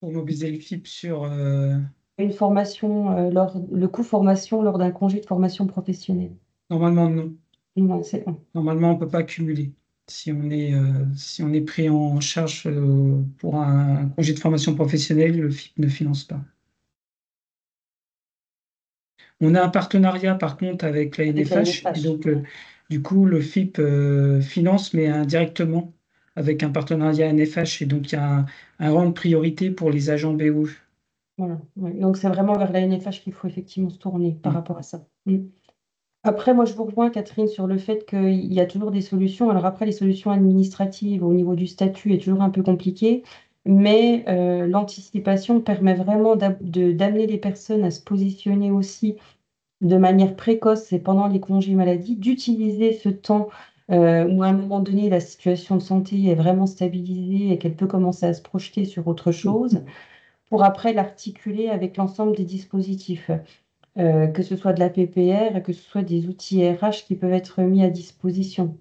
Speaker 5: Pour mobiliser le FIP sur...
Speaker 1: Une formation, le coût formation lors d'un congé de formation professionnelle.
Speaker 5: Normalement, non.
Speaker 1: Non, c'est bon.
Speaker 5: Normalement, on ne peut pas cumuler. Si on est pris en charge pour un congé de formation professionnelle, le FIP ne finance pas. On a un partenariat, par contre, avec la
Speaker 1: Avec la
Speaker 5: NFH. Et
Speaker 1: NFH.
Speaker 5: donc, du coup, le FIP finance, mais indirectement, avec un partenariat NFH. Et donc, il y a un rang de priorité pour les agents BO.
Speaker 1: Voilà. Ouais. Donc, c'est vraiment vers la NFH qu'il faut effectivement se tourner par rapport à ça. Après, moi, je vous rejoins, Catherine, sur le fait qu'il y a toujours des solutions. Alors après, les solutions administratives au niveau du statut est toujours un peu compliqué, mais l'anticipation permet vraiment d'amener les personnes à se positionner aussi de manière précoce et pendant les congés maladie, d'utiliser ce temps où à un moment donné, la situation de santé est vraiment stabilisée et qu'elle peut commencer à se projeter sur autre chose, pour après l'articuler avec l'ensemble des dispositifs. Que ce soit de la PPR, que ce soit des outils RH qui peuvent être mis à disposition.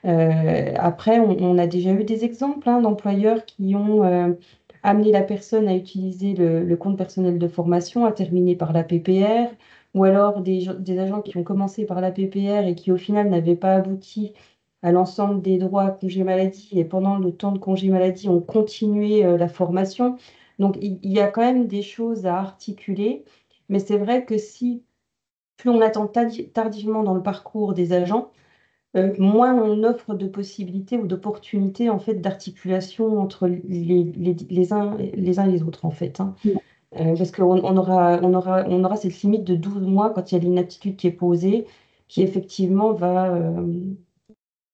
Speaker 1: Après, on a déjà eu des exemples d'employeurs qui ont amené la personne à utiliser le compte personnel de formation, à terminer par la PPR, ou alors des agents qui ont commencé par la PPR et qui au final n'avaient pas abouti à l'ensemble des droits à congé maladie et pendant le temps de congé maladie ont continué la formation. Donc il y a quand même des choses à articuler. Mais c'est vrai que si plus on attend tardivement dans le parcours des agents, moins on offre de possibilités ou d'opportunités en fait d'articulation entre les uns et les autres en fait. Parce qu'on aura cette limite de 12 mois quand il y a l'inaptitude qui est posée, qui effectivement va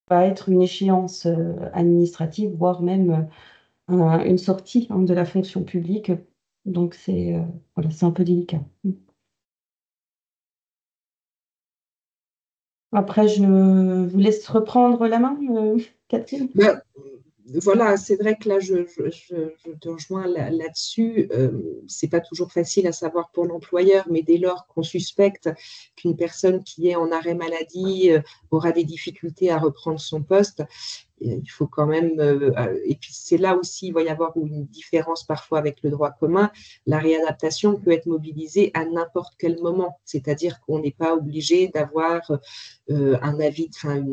Speaker 1: être une échéance administrative, voire même une sortie de la fonction publique. Donc voilà, c'est un peu délicat. Après, je vous laisse reprendre la main, Catherine.
Speaker 2: voilà, c'est vrai que là, je te rejoins là-dessus. C'est pas toujours facile à savoir pour l'employeur, mais dès lors qu'on suspecte qu'une personne qui est en arrêt maladie aura des difficultés à reprendre son poste, il faut quand même. Et puis c'est là aussi, il va y avoir une différence parfois avec le droit commun. La réadaptation peut être mobilisée à n'importe quel moment, c'est-à-dire qu'on n'est pas obligé d'avoir un avis, enfin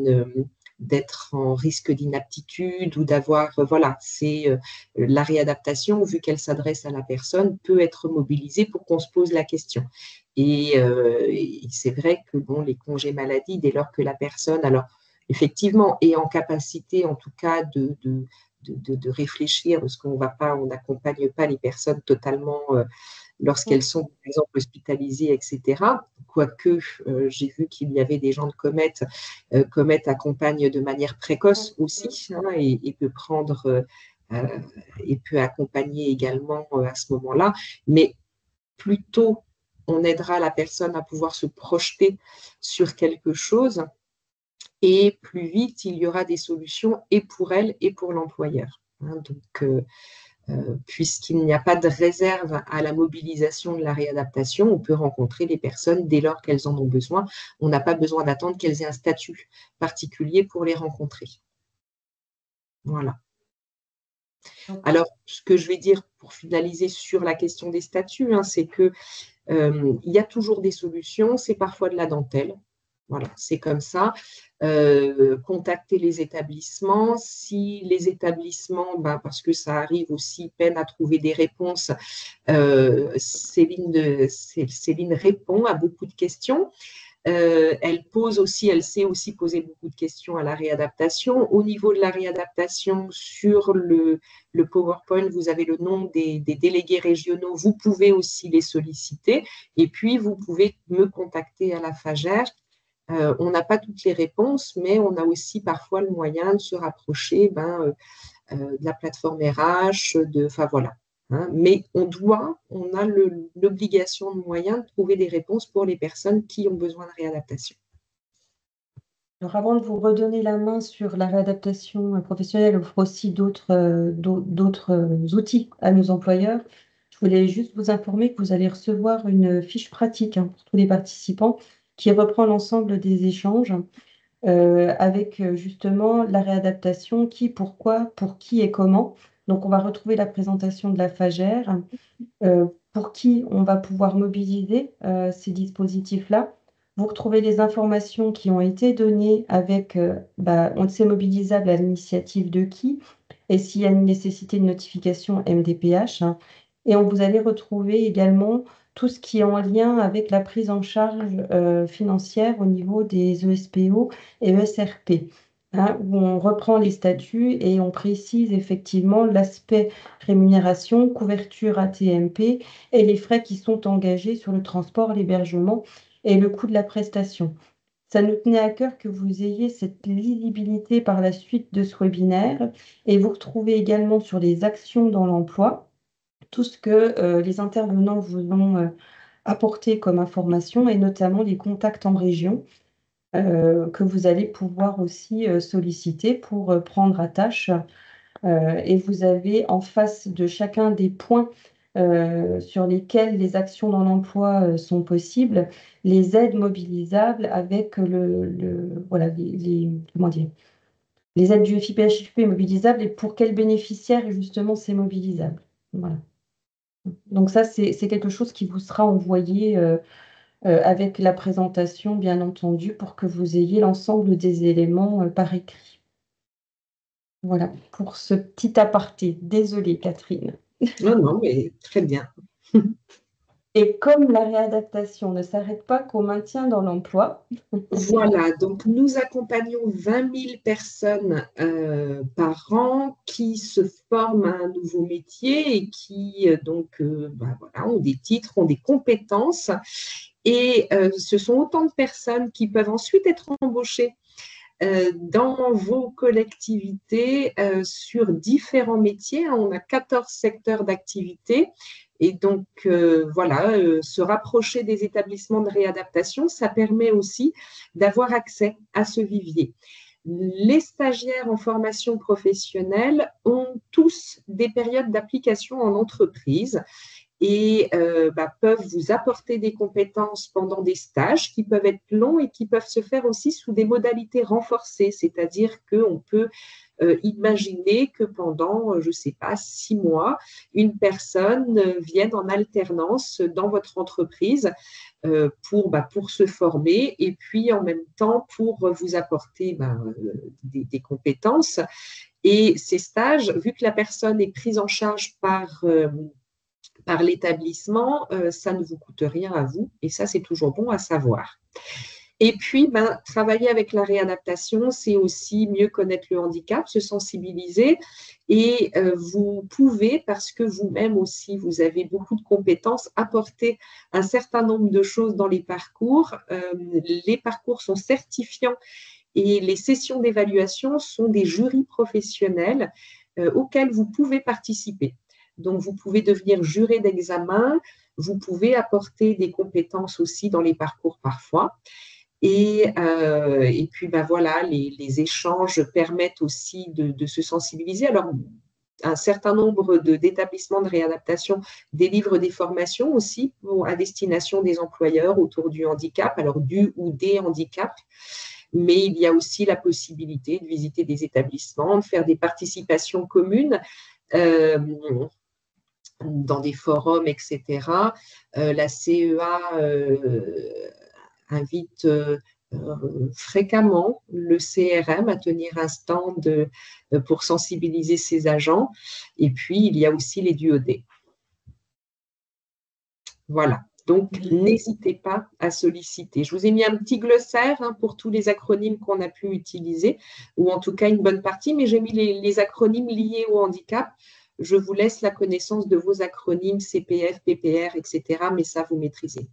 Speaker 2: d'être en risque d'inaptitude ou d'avoir, voilà, c'est la réadaptation, vu qu'elle s'adresse à la personne, peut être mobilisée pour qu'on se pose la question. Et c'est vrai que bon, les congés maladie, dès lors que la personne, alors effectivement, est en capacité, en tout cas, de réfléchir, parce qu'on va pas, on n'accompagne pas les personnes totalement lorsqu'elles sont, par exemple, hospitalisées, etc. Quoique, j'ai vu qu'il y avait des gens de Comet. Comet accompagne de manière précoce aussi, hein, et peut prendre et peut accompagner également à ce moment-là. Mais plus tôt on aidera la personne à pouvoir se projeter sur quelque chose, et plus vite il y aura des solutions et pour elle et pour l'employeur. Hein, donc, puisqu'il n'y a pas de réserve à la mobilisation de la réadaptation, on peut rencontrer les personnes dès lors qu'elles en ont besoin. On n'a pas besoin d'attendre qu'elles aient un statut particulier pour les rencontrer. Voilà. Alors, ce que je vais dire pour finaliser sur la question des statuts, hein, c'est que il y a toujours des solutions, c'est parfois de la dentelle. Voilà, c'est comme ça. Contacter les établissements. Si les établissements, parce que ça arrive aussi, peinent à trouver des réponses, Céline répond à beaucoup de questions. Elle sait aussi poser beaucoup de questions à la réadaptation. Au niveau de la réadaptation, sur le PowerPoint, vous avez le nom des délégués régionaux. Vous pouvez aussi les solliciter. Et puis, vous pouvez me contacter à la FAGER. On n'a pas toutes les réponses, mais on a aussi parfois le moyen de se rapprocher de la plateforme RH, enfin voilà. Hein, mais on a l'obligation de moyens de trouver des réponses pour les personnes qui ont besoin de réadaptation.
Speaker 1: Alors, avant de vous redonner la main sur la réadaptation professionnelle, on offre aussi d'autres outils à nos employeurs. Je voulais juste vous informer que vous allez recevoir une fiche pratique, hein, pour tous les participants qui reprend l'ensemble des échanges avec justement la réadaptation, qui, pourquoi, pour qui et comment. Donc, on va retrouver la présentation de la FAGER, pour qui on va pouvoir mobiliser ces dispositifs-là. Vous retrouvez les informations qui ont été données avec, on sait mobilisable à l'initiative de qui, et s'il y a une nécessité de notification MDPH. Hein. Et vous allez retrouver également tout ce qui est en lien avec la prise en charge financière au niveau des ESPO et ESRP. Hein, où on reprend les statuts et on précise effectivement l'aspect rémunération, couverture AT-MP et les frais qui sont engagés sur le transport, l'hébergement et le coût de la prestation. Ça nous tenait à cœur que vous ayez cette lisibilité par la suite de ce webinaire, et vous retrouvez également sur les actions dans l'emploi tout ce que les intervenants vous ont apporté comme information, et notamment les contacts en région que vous allez pouvoir aussi solliciter pour prendre attache. Et vous avez en face de chacun des points sur lesquels les actions dans l'emploi sont possibles, les aides mobilisables avec voilà, comment dire, les aides du FIPHFP mobilisables, et pour quels bénéficiaires justement c'est mobilisable. Voilà. Donc ça, c'est quelque chose qui vous sera envoyé avec la présentation, bien entendu, pour que vous ayez l'ensemble des éléments par écrit. Voilà, pour ce petit aparté. Désolée, Catherine.
Speaker 2: Non, mais très bien.
Speaker 1: Et comme la réadaptation ne s'arrête pas qu'au maintien dans l'emploi.
Speaker 2: Voilà, donc nous accompagnons 20 000 personnes par an qui se forment à un nouveau métier et qui voilà, ont des titres, ont des compétences. Et ce sont autant de personnes qui peuvent ensuite être embauchées dans vos collectivités sur différents métiers. On a 14 secteurs d'activité. Et donc, voilà, se rapprocher des établissements de réadaptation, ça permet aussi d'avoir accès à ce vivier. les stagiaires en formation professionnelle ont tous des périodes d'application en entreprise et peuvent vous apporter des compétences pendant des stages qui peuvent être longs et qui peuvent se faire aussi sous des modalités renforcées, c'est-à-dire qu'on peut imaginer que pendant, je ne sais pas, 6 mois, une personne vienne en alternance dans votre entreprise pour se former et puis en même temps pour vous apporter des compétences. Et ces stages, vu que la personne est prise en charge par l'établissement, ça ne vous coûte rien à vous et ça, c'est toujours bon à savoir. Et puis, travailler avec la réadaptation, c'est aussi mieux connaître le handicap, se sensibiliser et vous pouvez, parce que vous-même aussi, vous avez beaucoup de compétences, apporter un certain nombre de choses dans les parcours. Les parcours sont certifiants et les sessions d'évaluation sont des jurys professionnels auxquels vous pouvez participer. Donc, vous pouvez devenir juré d'examen, vous pouvez apporter des compétences aussi dans les parcours parfois. Et puis, voilà, les échanges permettent aussi de se sensibiliser. Alors, un certain nombre d'établissements de réadaptation délivrent des formations aussi à destination des employeurs autour du handicap, alors du ou des handicaps. Mais il y a aussi la possibilité de visiter des établissements, de faire des participations communes dans des forums, etc. La CEA invite fréquemment le CRM à tenir un stand pour sensibiliser ses agents. Et puis, il y a aussi les DUOD. Voilà. Donc, n'hésitez pas à solliciter. Je vous ai mis un petit glossaire pour tous les acronymes qu'on a pu utiliser, ou en tout cas une bonne partie, mais j'ai mis les acronymes liés au handicap. Je vous laisse la connaissance de vos acronymes CPF, PPR, etc., mais ça, vous maîtrisez.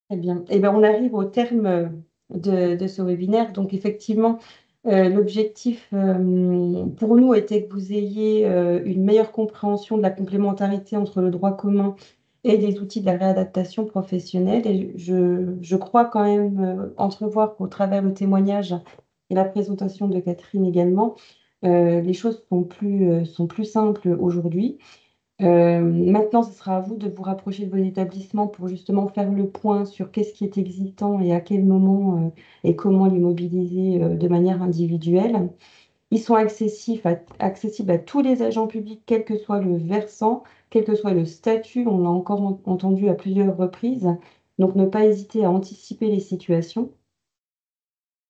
Speaker 1: Très bien. Eh bien, on arrive au terme de ce webinaire. Donc, effectivement, l'objectif pour nous était que vous ayez une meilleure compréhension de la complémentarité entre le droit commun et les outils de la réadaptation professionnelle. Et je crois quand même entrevoir qu'au travers le témoignage et la présentation de Catherine également, les choses sont plus simples aujourd'hui. Maintenant, ce sera à vous de vous rapprocher de vos établissements pour justement faire le point sur qu'est-ce qui est existant et à quel moment et comment les mobiliser de manière individuelle. Ils sont accessibles à tous les agents publics, quel que soit le versant, quel que soit le statut. On l'a encore entendu à plusieurs reprises. Donc, ne pas hésiter à anticiper les situations.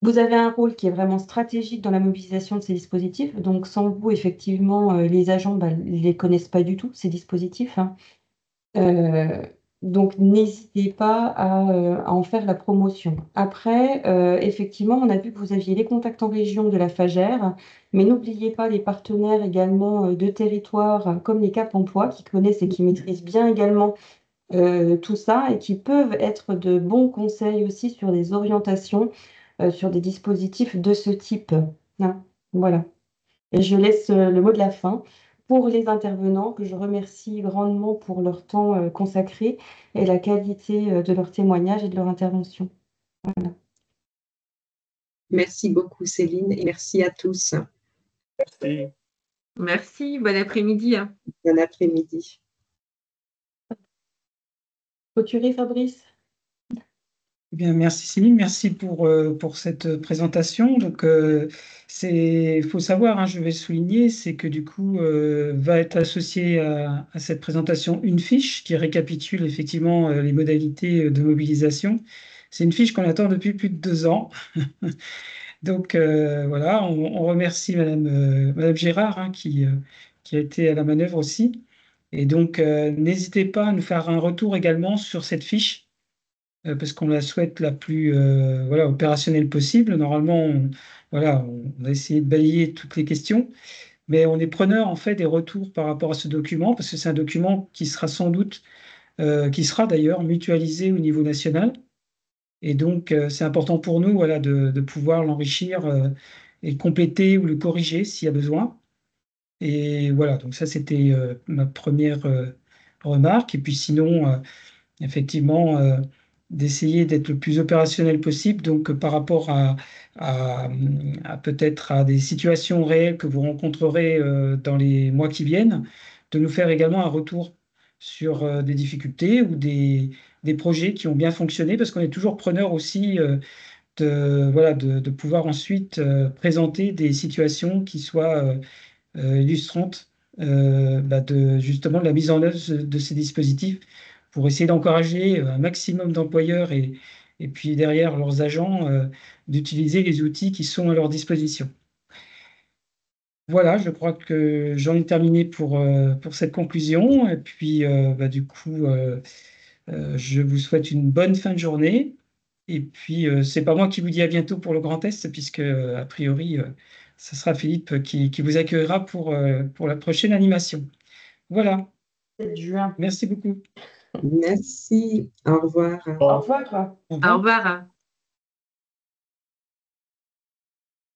Speaker 1: Vous avez un rôle qui est vraiment stratégique dans la mobilisation de ces dispositifs. Donc, sans vous, effectivement, les agents ne les connaissent pas du tout, ces dispositifs. Donc, n'hésitez pas à en faire la promotion. Après, effectivement, on a vu que vous aviez les contacts en région de la FAGER, mais n'oubliez pas les partenaires également de territoire comme les Cap Emploi qui connaissent et qui maîtrisent bien également tout ça et qui peuvent être de bons conseils aussi sur des orientations, sur des dispositifs de ce type. Hein, voilà. Et je laisse le mot de la fin pour les intervenants, que je remercie grandement pour leur temps consacré et la qualité de leur témoignage et de leur intervention. Voilà.
Speaker 2: Merci beaucoup, Céline, et merci à tous.
Speaker 3: Merci.
Speaker 4: Merci, bon après-midi.
Speaker 2: Bon après-midi.
Speaker 1: Clôturer, Fabrice?
Speaker 5: Eh bien, merci Céline, merci pour cette présentation. Donc, faut savoir, hein, je vais souligner, c'est que du coup, va être associée à cette présentation une fiche qui récapitule effectivement les modalités de mobilisation. C'est une fiche qu'on attend depuis plus de 2 ans. Donc, voilà, on remercie Madame Gérard hein, qui a été à la manœuvre aussi. Et donc, n'hésitez pas à nous faire un retour également sur cette fiche parce qu'on la souhaite la plus voilà, opérationnelle possible. Normalement, voilà, on a essayé de balayer toutes les questions, mais on est preneur en fait des retours par rapport à ce document, parce que c'est un document qui sera sans doute, qui sera d'ailleurs mutualisé au niveau national. Et donc, c'est important pour nous voilà, de pouvoir l'enrichir et le compléter ou le corriger s'il y a besoin. Et voilà, donc ça, c'était ma première remarque. Et puis sinon, effectivement, d'essayer d'être le plus opérationnel possible. Donc, par rapport peut-être à des situations réelles que vous rencontrerez dans les mois qui viennent, de nous faire également un retour sur des difficultés ou des projets qui ont bien fonctionné, parce qu'on est toujours preneur aussi voilà, de pouvoir ensuite présenter des situations qui soient illustrantes justement de la mise en œuvre de ces dispositifs pour essayer d'encourager un maximum d'employeurs et puis derrière leurs agents d'utiliser les outils qui sont à leur disposition. Voilà, je crois que j'en ai terminé pour cette conclusion. Et puis, du coup, je vous souhaite une bonne fin de journée. Et puis, c'est pas moi qui vous dis à bientôt pour le Grand Est, puisque, a priori, ce sera Philippe qui vous accueillera pour la prochaine animation. Voilà,
Speaker 1: 7 juin.
Speaker 5: merci beaucoup.
Speaker 2: Merci, au revoir.
Speaker 1: Au revoir.
Speaker 5: Au
Speaker 4: Au
Speaker 5: revoir.
Speaker 4: revoir.